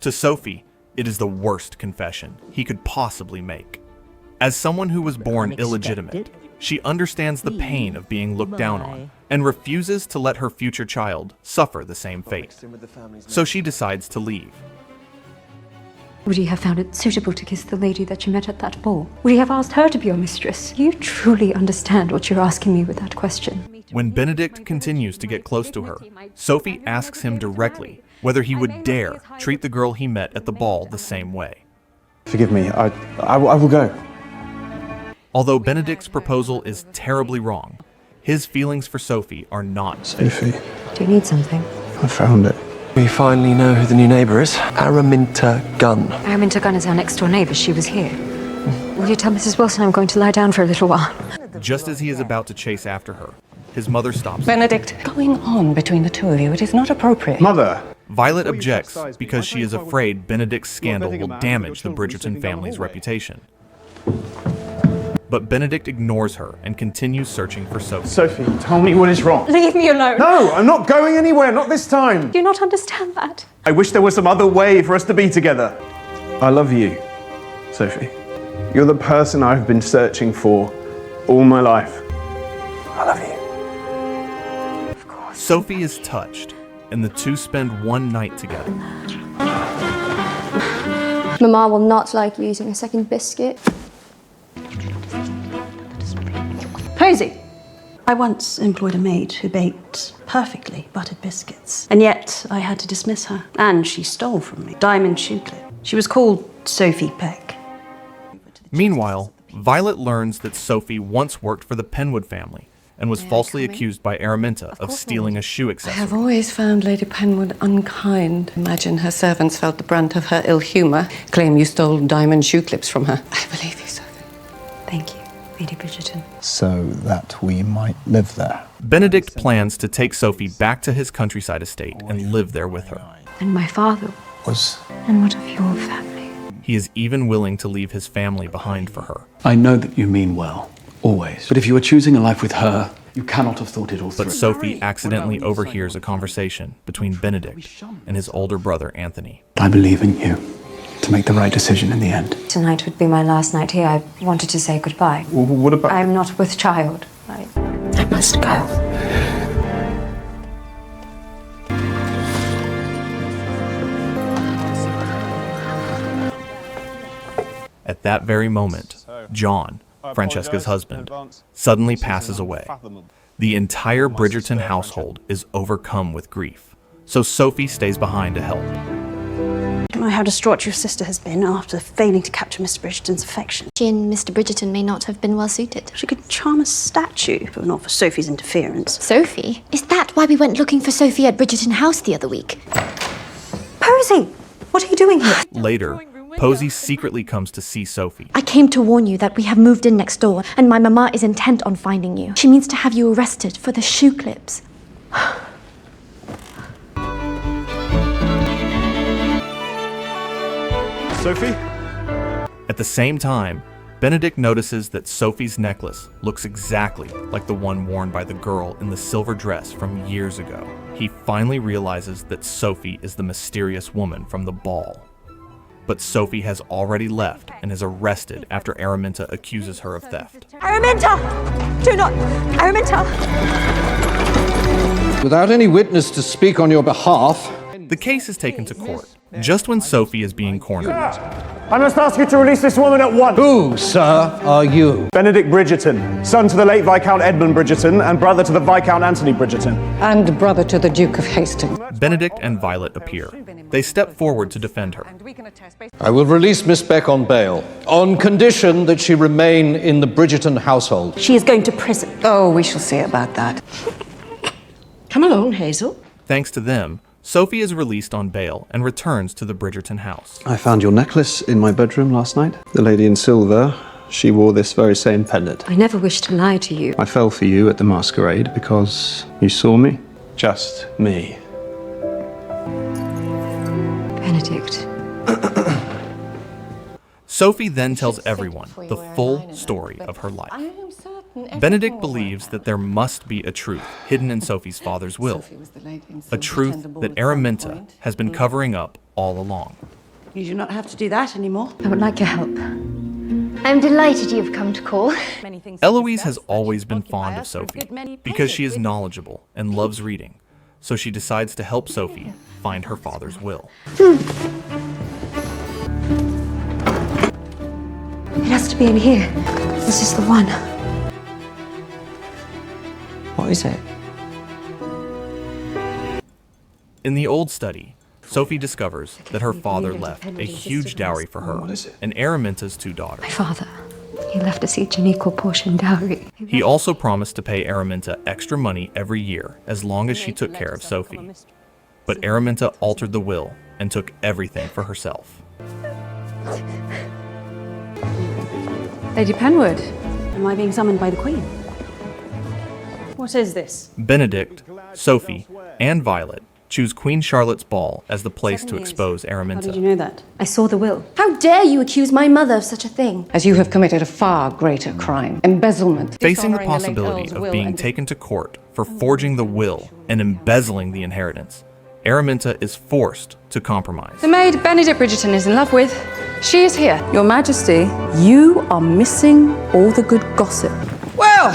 Speaker 2: To Sophie, it is the worst confession he could possibly make. As someone who was born illegitimate, she understands the pain of being looked down on and refuses to let her future child suffer the same fate. So she decides to leave.
Speaker 5: Would you have found it suitable to kiss the lady that you met at that ball? Would you have asked her to be your mistress? You truly understand what you're asking me with that question.
Speaker 2: When Benedict continues to get close to her, Sophie asks him directly whether he would dare treat the girl he met at the ball the same way.
Speaker 14: Forgive me, I will go.
Speaker 2: Although Benedict's proposal is terribly wrong, his feelings for Sophie are not.
Speaker 14: Sophie.
Speaker 5: Do you need something?
Speaker 14: I found it.
Speaker 19: We finally know who the new neighbour is. Araminta Gunn.
Speaker 5: Araminta Gunn is our next door neighbour. She was here. Will you tell Mrs. Wilson I'm going to lie down for a little while?
Speaker 2: Just as he is about to chase after her, his mother stops.
Speaker 22: Benedict, going on between the two of you, it is not appropriate.
Speaker 14: Mother!
Speaker 2: Violet objects because she is afraid Benedict's scandal will damage the Bridgerton family's reputation. But Benedict ignores her and continues searching for Sophie.
Speaker 14: Sophie, tell me what is wrong.
Speaker 5: Leave me alone.
Speaker 14: No, I'm not going anywhere, not this time.
Speaker 5: Do you not understand that?
Speaker 14: I wish there was some other way for us to be together. I love you, Sophie. You're the person I've been searching for all my life. I love you.
Speaker 2: Of course. Sophie is touched, and the two spend one night together.
Speaker 12: Mama will not like you using a second biscuit.
Speaker 8: Posy. I once employed a maid who baked perfectly buttered biscuits. And yet I had to dismiss her. And she stole from me. Diamond shoe clip. She was called Sophie Peck.
Speaker 2: Meanwhile, Violet learns that Sophie once worked for the Penwood family and was falsely accused by Araminta of stealing a shoe
Speaker 22: I
Speaker 2: accessory.
Speaker 22: have always found Lady Penwood unkind. Imagine her servants felt the brunt of her ill humour. Claim you stole diamond shoe clips from her. I believe you, Sophie.
Speaker 5: Thank you, Lady Bridgerton.
Speaker 10: So that we might live there.
Speaker 2: Benedict plans to take Sophie back to his countryside estate and live there with her.
Speaker 5: And my father.
Speaker 10: Was.
Speaker 5: And what of your family?
Speaker 2: He is even willing to leave his family behind for her.
Speaker 6: I know that you mean well, always. But if you are choosing a life with her, you cannot have thought it all through.
Speaker 2: But Sophie accidentally overhears a conversation between Benedict and his older brother, Anthony.
Speaker 6: I believe in you to make the right decision in the end.
Speaker 5: Tonight would be my last night here. I wanted to say goodbye.
Speaker 14: What about...
Speaker 5: I'm not with child. I must go.
Speaker 2: At that very moment, John, Francesca's husband, suddenly passes away. The entire Bridgerton household is overcome with grief, so Sophie stays behind to help.
Speaker 8: I don't know how distraught your sister has been after failing to capture Mr. Bridgerton's affection.
Speaker 12: She and Mr. Bridgerton may not have been well suited.
Speaker 8: She could charm a statue, if it were not for Sophie's interference.
Speaker 12: Sophie? Is that why we went looking for Sophie at Bridgerton House the other week?
Speaker 3: Posy!
Speaker 5: What are you doing here?
Speaker 2: Later, Posey secretly comes to see Sophie.
Speaker 12: I came to warn you that we have moved in next door, and my mama is intent on finding you. She means to have you arrested for the shoe clips.
Speaker 14: Sophie?
Speaker 2: At the same time, Benedict notices that Sophie's necklace looks exactly like the one worn by the girl in the silver dress from years ago. He finally realizes that Sophie is the mysterious woman from the ball. But Sophie has already left and is arrested after Araminta accuses her of theft.
Speaker 5: Araminta! Do not! Araminta!
Speaker 1: Without any witness to speak on your behalf...
Speaker 2: The case is taken to court, just when Sophie is being cornered.
Speaker 11: I must ask you to release this woman at once.
Speaker 1: Who, sir, are you?
Speaker 14: Benedict Bridgerton, son to the late Viscount Edmund Bridgerton and brother to the Viscount Anthony Bridgerton.
Speaker 22: And brother to the Duke of Hastings.
Speaker 2: Benedict and Violet appear. They step forward to defend her.
Speaker 1: I will release Miss Beck on bail, on condition that she remain in the Bridgerton household.
Speaker 8: She is going to prison.
Speaker 22: Oh, we shall see about that.
Speaker 4: Come along, Hazel.
Speaker 2: Thanks to them, Sophie is released on bail and returns to the Bridgerton house.
Speaker 14: I found your necklace in my bedroom last night. The lady in silver, she wore this very same pendant.
Speaker 5: I never wished to lie to you.
Speaker 14: I fell for you at the masquerade because you saw me. Just me.
Speaker 5: Benedict.
Speaker 2: Sophie then tells everyone the full story of her life. Benedict believes that there must be a truth hidden in Sophie's father's will, a truth that Araminta has been covering up all along.
Speaker 4: You do not have to do that anymore.
Speaker 5: I would like your help.
Speaker 12: I'm delighted you've come to call.
Speaker 2: Eloise has always been fond of Sophie because she is knowledgeable and loves reading, so she decides to help Sophie find her father's will.
Speaker 5: It has to be in here. This is the one.
Speaker 4: What is it?
Speaker 2: In the old study, Sophie discovers that her father left a huge dowry for her and Araminta's two daughters.
Speaker 5: My father. He left us each an equal portion dowry.
Speaker 2: He also promised to pay Araminta extra money every year as long as she took care of Sophie. But Araminta altered the will and took everything for herself.
Speaker 17: Lady Penwood.
Speaker 8: Am I being summoned by the Queen? What is this?
Speaker 2: Benedict, Sophie, and Violet choose Queen Charlotte's ball as the place to expose Araminta.
Speaker 8: How did you know that?
Speaker 5: I saw the will.
Speaker 12: How dare you accuse my mother of such a thing?
Speaker 22: As you have committed a far greater crime. Embezzlement.
Speaker 2: Facing the
Speaker 22: Dishonouring late
Speaker 2: possibility
Speaker 22: Earl's
Speaker 2: of
Speaker 22: will
Speaker 2: being
Speaker 22: and
Speaker 2: taken to court for forging the will and embezzling the inheritance, Araminta is forced to compromise.
Speaker 17: The maid Benedict Bridgerton is in love with. She is here. Your Majesty, you are missing all the good gossip.
Speaker 22: Well,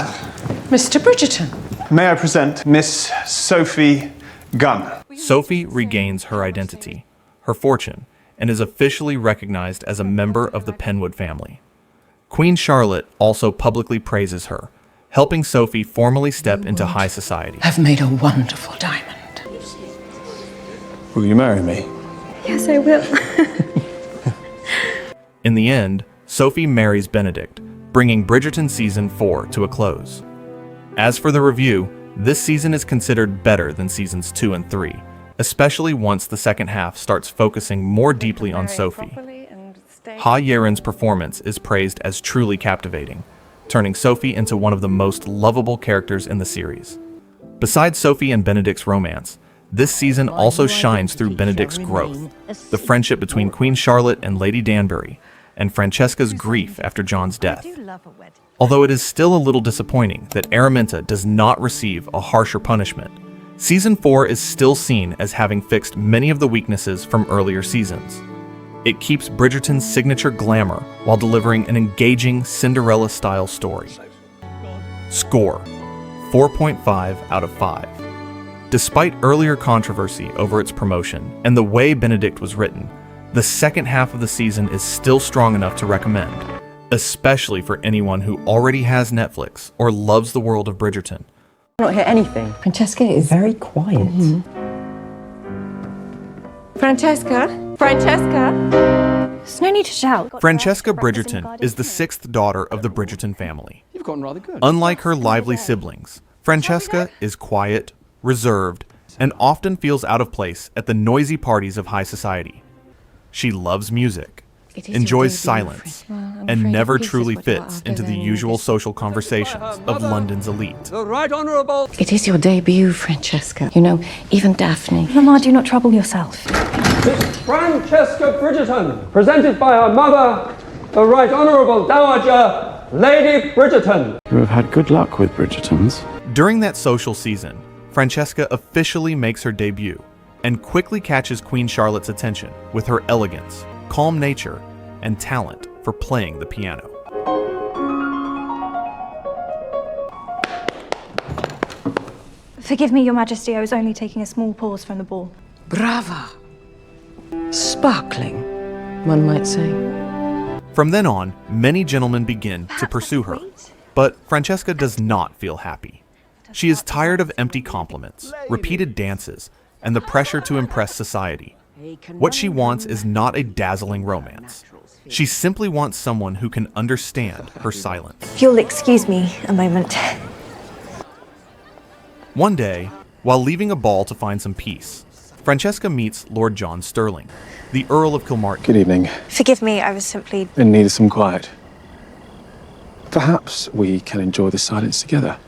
Speaker 22: Mr. Bridgerton.
Speaker 14: May I present Miss Sophie Gunn?
Speaker 2: Sophie regains her identity, her fortune, and is officially recognized as a member of the Penwood family. Queen Charlotte also publicly praises her, helping Sophie formally step into high society.
Speaker 22: I've made a wonderful diamond.
Speaker 11: Will you marry me?
Speaker 5: Yes, I will.
Speaker 2: In the end, Sophie marries Benedict, bringing Bridgerton Season 4 to a close. As for the review, this season is considered better than Seasons 2 and 3, especially once the second half starts focusing more deeply on Sophie. Ha Yaren's performance is praised as truly captivating, turning Sophie into one of the most lovable characters in the series. Besides Sophie and Benedict's romance, this season also shines through Benedict's growth, the friendship between Queen Charlotte and Lady Danbury, and Francesca's grief after John's death. Although it is still a little disappointing that Araminta does not receive a harsher punishment, Season 4 is still seen as having fixed many of the weaknesses from earlier seasons. It keeps Bridgerton's signature glamour while delivering an engaging Cinderella-style story. Score: 4.5 out of 5. Despite earlier controversy over its promotion and the way Benedict was written, the second half of the season is still strong enough to recommend, especially for anyone who already has Netflix or loves the world of Bridgerton.
Speaker 4: I don't hear anything.
Speaker 22: Francesca is
Speaker 4: Very quiet.
Speaker 22: Francesca? Francesca?
Speaker 12: There's no need to shout.
Speaker 2: Francesca Bridgerton is the sixth daughter of the Bridgerton family.
Speaker 18: You've gotten rather good.
Speaker 2: Unlike her lively siblings, Francesca is quiet, reserved, and often feels out of place at the noisy parties of high society. She loves music, enjoys silence, and never truly fits into the usual social conversations of London's elite.
Speaker 16: The Right Honourable.
Speaker 22: It is your debut, Francesca. You know, even Daphne.
Speaker 12: Mama, do not trouble yourself.
Speaker 16: Miss Francesca Bridgerton, presented by her mother, the Right Honourable Dowager, Lady Bridgerton.
Speaker 6: You have had good luck with Bridgertons.
Speaker 2: During that social season, Francesca officially makes her debut and quickly catches Queen Charlotte's attention with her elegance, calm nature, and talent for playing the piano.
Speaker 12: Forgive me, Your Majesty, I was only taking a small pause from the ball.
Speaker 4: Brava. Sparkling, one might say.
Speaker 2: From then on, many gentlemen begin to pursue her, but Francesca does not feel happy. She is tired of empty compliments, repeated dances, and the pressure to impress society. What she wants is not a dazzling romance. She simply wants someone who can understand her silence.
Speaker 12: If you'll excuse me a moment.
Speaker 2: One day, while leaving a ball to find some peace, Francesca meets Lord John Sterling, the Earl of Kilmartin.
Speaker 25: Good evening.
Speaker 12: Forgive me, I was simply...
Speaker 25: In need of some quiet. Perhaps we can enjoy the silence together.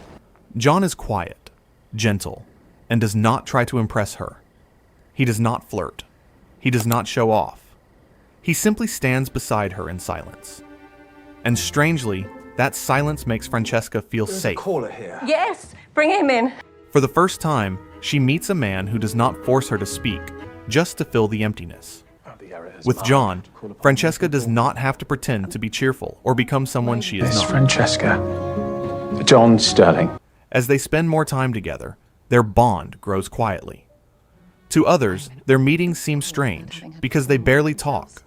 Speaker 2: John is quiet, gentle, and does not try to impress her. He does not flirt. He does not show off. He simply stands beside her in silence. And strangely, that silence makes Francesca feel safe.
Speaker 11: Caller here.
Speaker 7: Yes, bring him in.
Speaker 2: For the first time, she meets a man who does not force her to speak, just to fill the emptiness. With John, Francesca does not have to pretend to be cheerful or become someone she is
Speaker 6: Miss
Speaker 2: not.
Speaker 6: Francesca. John Sterling.
Speaker 2: As they spend more time together, their bond grows quietly. To others, their meetings seem strange because they barely talk.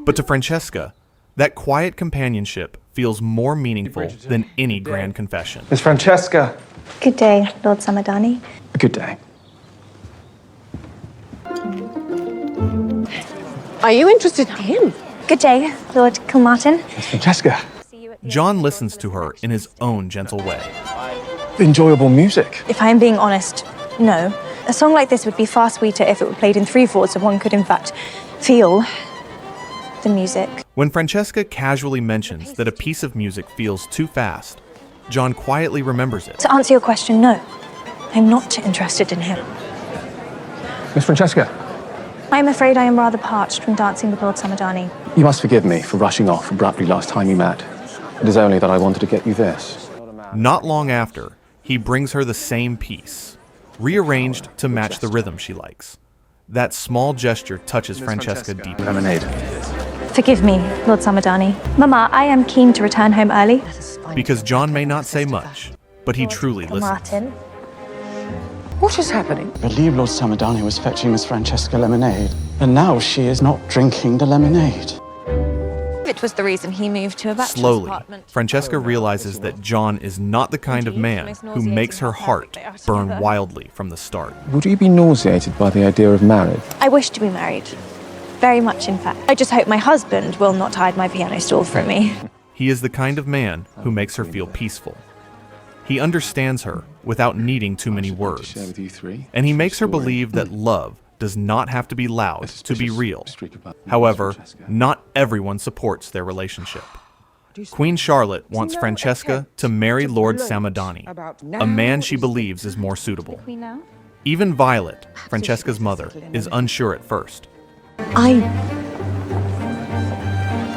Speaker 2: But to Francesca, that quiet companionship feels more meaningful than any grand confession.
Speaker 6: Miss Francesca.
Speaker 12: Good day, Lord Samadani.
Speaker 6: Good day.
Speaker 7: Are you interested in him?
Speaker 12: Good day, Lord Kilmartin.
Speaker 6: Miss Francesca.
Speaker 2: John listens to her in his own gentle way.
Speaker 6: Enjoyable music.
Speaker 12: If I am being honest, no. A song like this would be far sweeter if it were played in 3/4, so one could in fact feel the music.
Speaker 2: When Francesca casually mentions that a piece of music feels too fast, John quietly remembers it.
Speaker 12: To answer your question, no. I'm not interested in him.
Speaker 6: Miss Francesca.
Speaker 12: I'm afraid I am rather parched from dancing with Lord Samadani.
Speaker 6: You must forgive me for rushing off abruptly last time we met. It is only that I wanted to get you this.
Speaker 2: Not long after, he brings her the same piece, rearranged to match the rhythm she likes. That small gesture touches Francesca deeply.
Speaker 6: Lemonade.
Speaker 12: Forgive me, Lord Samadani. Mama, I am keen to return home early.
Speaker 2: Because John may not say much, but he truly listens.
Speaker 12: Martin.
Speaker 4: What is happening?
Speaker 6: I believe Lord Samadani was fetching Miss Francesca lemonade, and now she is not drinking the lemonade.
Speaker 12: It was the reason he moved to a bachelor's
Speaker 2: Slowly,
Speaker 12: apartment.
Speaker 2: Francesca realizes that John is not the kind of man who makes her heart burn wildly from the start.
Speaker 25: Would you be nauseated by the idea of marriage?
Speaker 12: I wish to be married. Very much, in fact. I just hope my husband will not hide my piano stool from me.
Speaker 2: He is the kind of man who makes her feel peaceful. He understands her without needing too many words. And he makes her believe that love does not have to be loud to be real. However, not everyone supports their relationship. Queen Charlotte wants Francesca to marry Lord Samadani, a man she believes is more suitable. Even Violet, Francesca's mother, is unsure at first.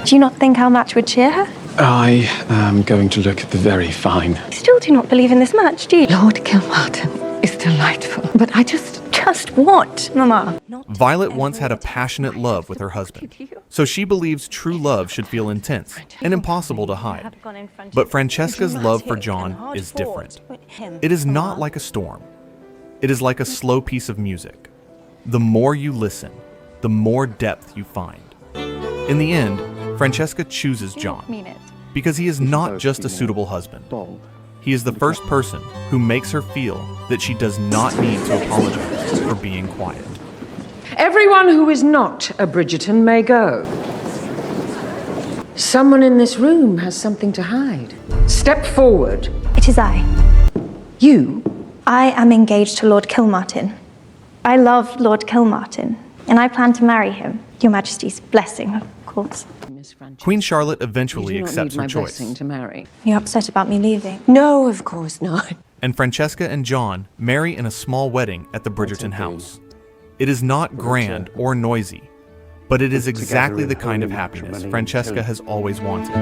Speaker 12: Do you not think our match would cheer her?
Speaker 6: I am going to look at the very fine.
Speaker 12: You still do not believe in this match, do you?
Speaker 22: Lord Kilmartin is delightful, but I just
Speaker 12: what, Mama?
Speaker 2: Violet once had a passionate love with her husband, so she believes true love should feel intense and impossible to hide. But Francesca's love for John is different. It is not like a storm. It is like a slow piece of music. The more you listen, the more depth you find. In the end, Francesca chooses John because he is not just a suitable husband. He is the first person who makes her feel that she does not need to apologize for being quiet.
Speaker 3: Everyone who is not a Bridgerton may go. Someone in this room has something to hide. Step forward.
Speaker 12: It is I.
Speaker 3: You?
Speaker 12: I am engaged to Lord Kilmartin. I love Lord Kilmartin, and I plan to marry him. Your Majesty's blessing, of course.
Speaker 2: Queen Charlotte eventually accepts her choice,
Speaker 3: to marry.
Speaker 12: You're upset about me leaving?
Speaker 4: No, of course not.
Speaker 2: and Francesca and John marry in a small wedding at the Bridgerton house. It is not grand or noisy, but it is exactly the kind of happiness Francesca has always wanted.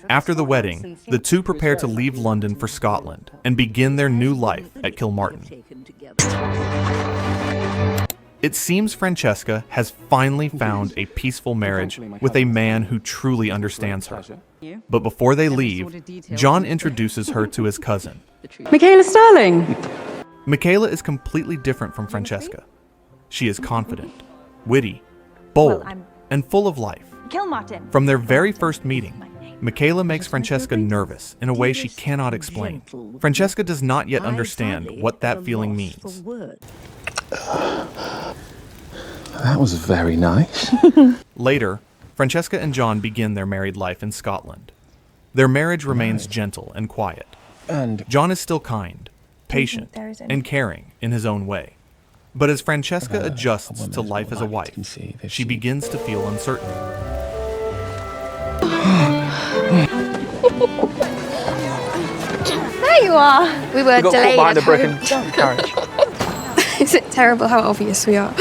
Speaker 2: After the wedding, the two prepare to leave London for Scotland and begin their new life at Kilmartin. It seems Francesca has finally found a peaceful marriage with a man who truly understands her. But before they leave, John introduces her to his cousin.
Speaker 17: Michaela Sterling!
Speaker 2: Michaela is completely different from Francesca. She is confident, witty, bold, and full of life.
Speaker 12: Kilmartin.
Speaker 2: From their very first meeting, Michaela makes Francesca nervous in a way she cannot explain. Francesca does not yet understand what that feeling means.
Speaker 13: That was very nice.
Speaker 2: Later, Francesca and John begin their married life in Scotland. Their marriage remains gentle and quiet.
Speaker 13: And
Speaker 2: John is still kind, patient, and caring in his own way. But as Francesca adjusts to life as a wife, she begins to feel uncertain.
Speaker 7: There you are. We were
Speaker 18: got
Speaker 7: delayed
Speaker 18: caught behind
Speaker 7: at
Speaker 18: a broken
Speaker 7: home.
Speaker 18: carriage.
Speaker 7: Is it terrible how obvious we are?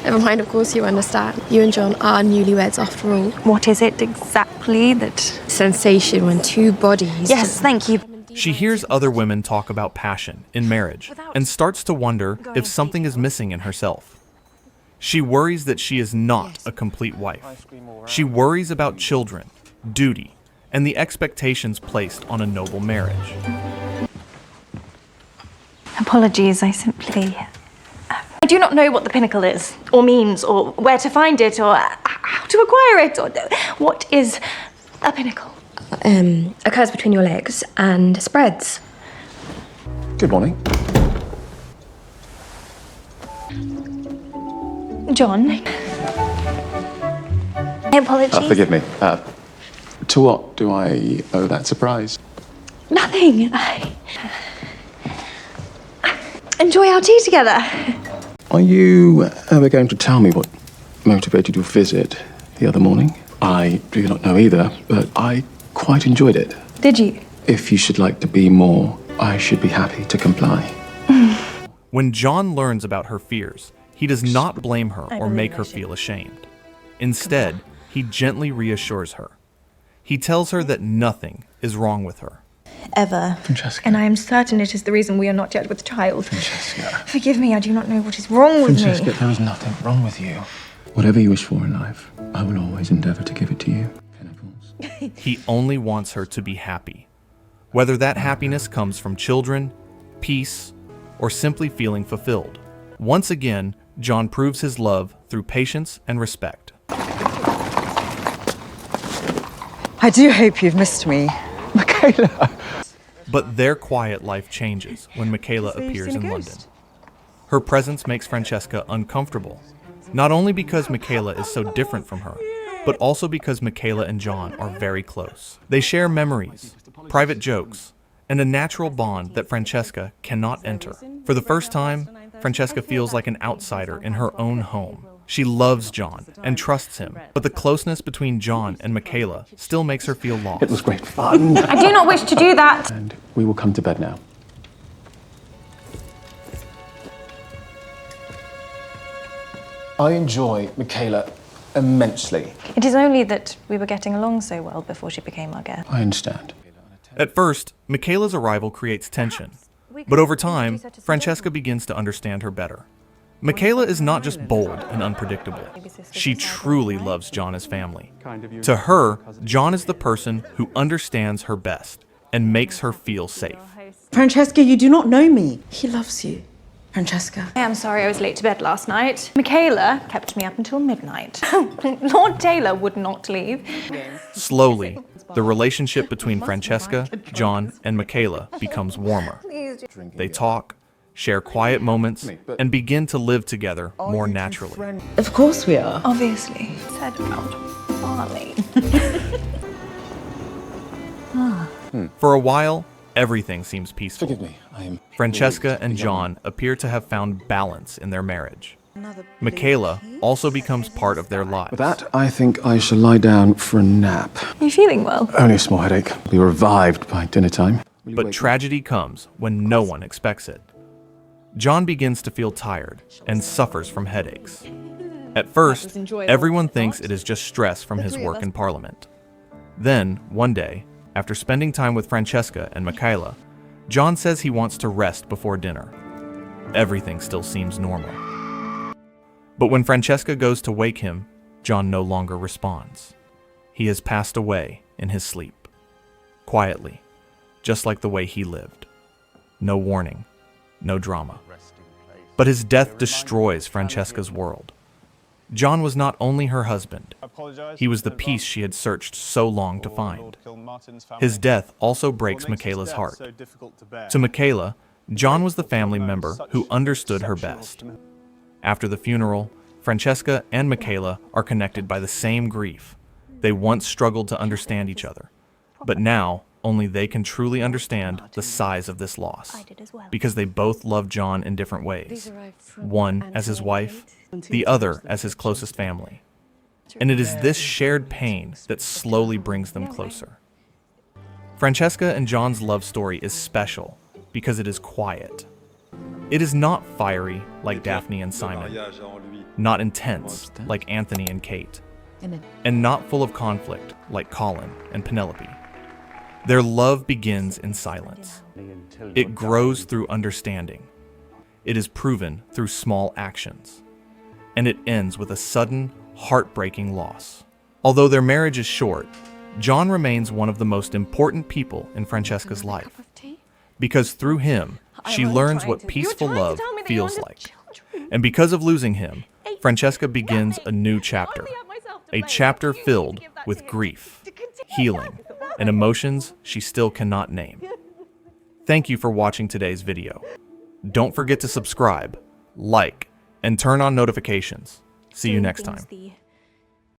Speaker 7: Never mind, of course you understand. You and John are newlyweds after all.
Speaker 12: What is it exactly that...
Speaker 7: Sensation when two bodies...
Speaker 12: Yes, thank you.
Speaker 2: She hears other women talk about passion in marriage and starts to wonder if something is missing in herself. She worries that she is not a complete wife. She worries about children, duty, and the expectations placed on a noble marriage.
Speaker 12: Apologies, I simply... I do not know what the pinnacle is, or means, or where to find it, or how to acquire it, or what is a pinnacle?
Speaker 7: Occurs between your legs and spreads.
Speaker 13: good morning.
Speaker 12: John. Apologies.
Speaker 13: Forgive me. To what do I owe that surprise?
Speaker 12: Nothing. Enjoy our tea together.
Speaker 13: Are you ever going to tell me what motivated your visit the other morning? I do not know either, but I quite enjoyed it.
Speaker 12: Did you?
Speaker 13: If you should like to be more, I should be happy to comply.
Speaker 2: When John learns about her fears, he does not blame her or make her feel ashamed. Instead, he gently reassures her. He tells her that nothing is wrong with her.
Speaker 12: Ever.
Speaker 13: Francesca.
Speaker 12: And I am certain it is the reason we are not yet with child.
Speaker 13: Francesca.
Speaker 12: Forgive me, I do not know what is wrong with
Speaker 13: Francesca,
Speaker 12: me.
Speaker 13: there is nothing wrong with you. Whatever you wish for in life, I will always endeavor to give it to you.
Speaker 2: He only wants her to be happy. Whether that happiness comes from children, peace, or simply feeling fulfilled. Once again, John proves his love through patience and respect.
Speaker 3: I do hope you've missed me.
Speaker 13: Michaela!
Speaker 2: But their quiet life changes when Michaela appears in London. Her presence makes Francesca uncomfortable, not only because Michaela is so different from her, but also because Michaela and John are very close. They share memories, private jokes, and a natural bond that Francesca cannot enter. For the first time, Francesca feels like an outsider in her own home. She loves John and trusts him, but the closeness between John and Michaela still makes her feel lost.
Speaker 13: It was great fun.
Speaker 12: I do not wish to do that.
Speaker 13: And we will come to bed now. I enjoy Michaela immensely.
Speaker 12: It is only that we were getting along so well before she became our guest.
Speaker 13: I understand.
Speaker 2: At first, Michaela's arrival creates tension, but over time, Francesca begins to understand her better. Michaela is not just bold and unpredictable. She truly loves John as family. To her, John is the person who understands her best and makes her feel safe.
Speaker 3: Francesca, you do not know me. He loves you. Francesca.
Speaker 12: I am sorry I was late to bed last night. Michaela kept me up until midnight. Lord Taylor would not leave.
Speaker 2: Slowly, the relationship between Francesca, John, and Michaela becomes warmer. They talk, share quiet moments, and begin to live together more naturally.
Speaker 3: Of course we are.
Speaker 12: Obviously. Said about Marley.
Speaker 2: For a while, everything seems peaceful.
Speaker 13: Forgive me, I am...
Speaker 2: Francesca and John appear to have found balance in their marriage. Michaela also becomes part of their lives.
Speaker 13: With that, I think I shall lie down for a nap.
Speaker 12: Are you feeling well?
Speaker 13: Only a small headache. I'll be revived by dinner time.
Speaker 2: But tragedy comes when no one expects it. John begins to feel tired and suffers from headaches. At first, everyone thinks it is just stress from his work in Parliament. Then, one day, after spending time with Francesca and Michaela, John says he wants to rest before dinner. Everything still seems normal. But when Francesca goes to wake him, John no longer responds. He has passed away in his sleep. Quietly, just like the way he lived. No warning, no drama. But his death destroys Francesca's world. John was not only her husband, he was the peace she had searched so long to find. His death also breaks Michaela's heart. To Michaela, John was the family member who understood her best. After the funeral, Francesca and Michaela are connected by the same grief. They once struggled to understand each other, but now only they can truly understand the size of this loss, because they both love John in different ways, one as his wife, the other as his closest family. And it is this shared pain that slowly brings them closer. Francesca and John's love story is special because it is quiet. It is not fiery like Daphne and Simon, not intense like Anthony and Kate, and not full of conflict like Colin and Penelope. Their love begins in silence. It grows through understanding. It is proven through small actions. And it ends with a sudden, heartbreaking loss. Although their marriage is short, John remains one of the most important people in Francesca's life. Because through him, she learns what peaceful love feels like. And because of losing him, Francesca begins a new chapter. A chapter filled with grief, healing, and emotions she still cannot name. Thank you for watching today's video. Don't forget to subscribe, like, and turn on notifications. See you next time.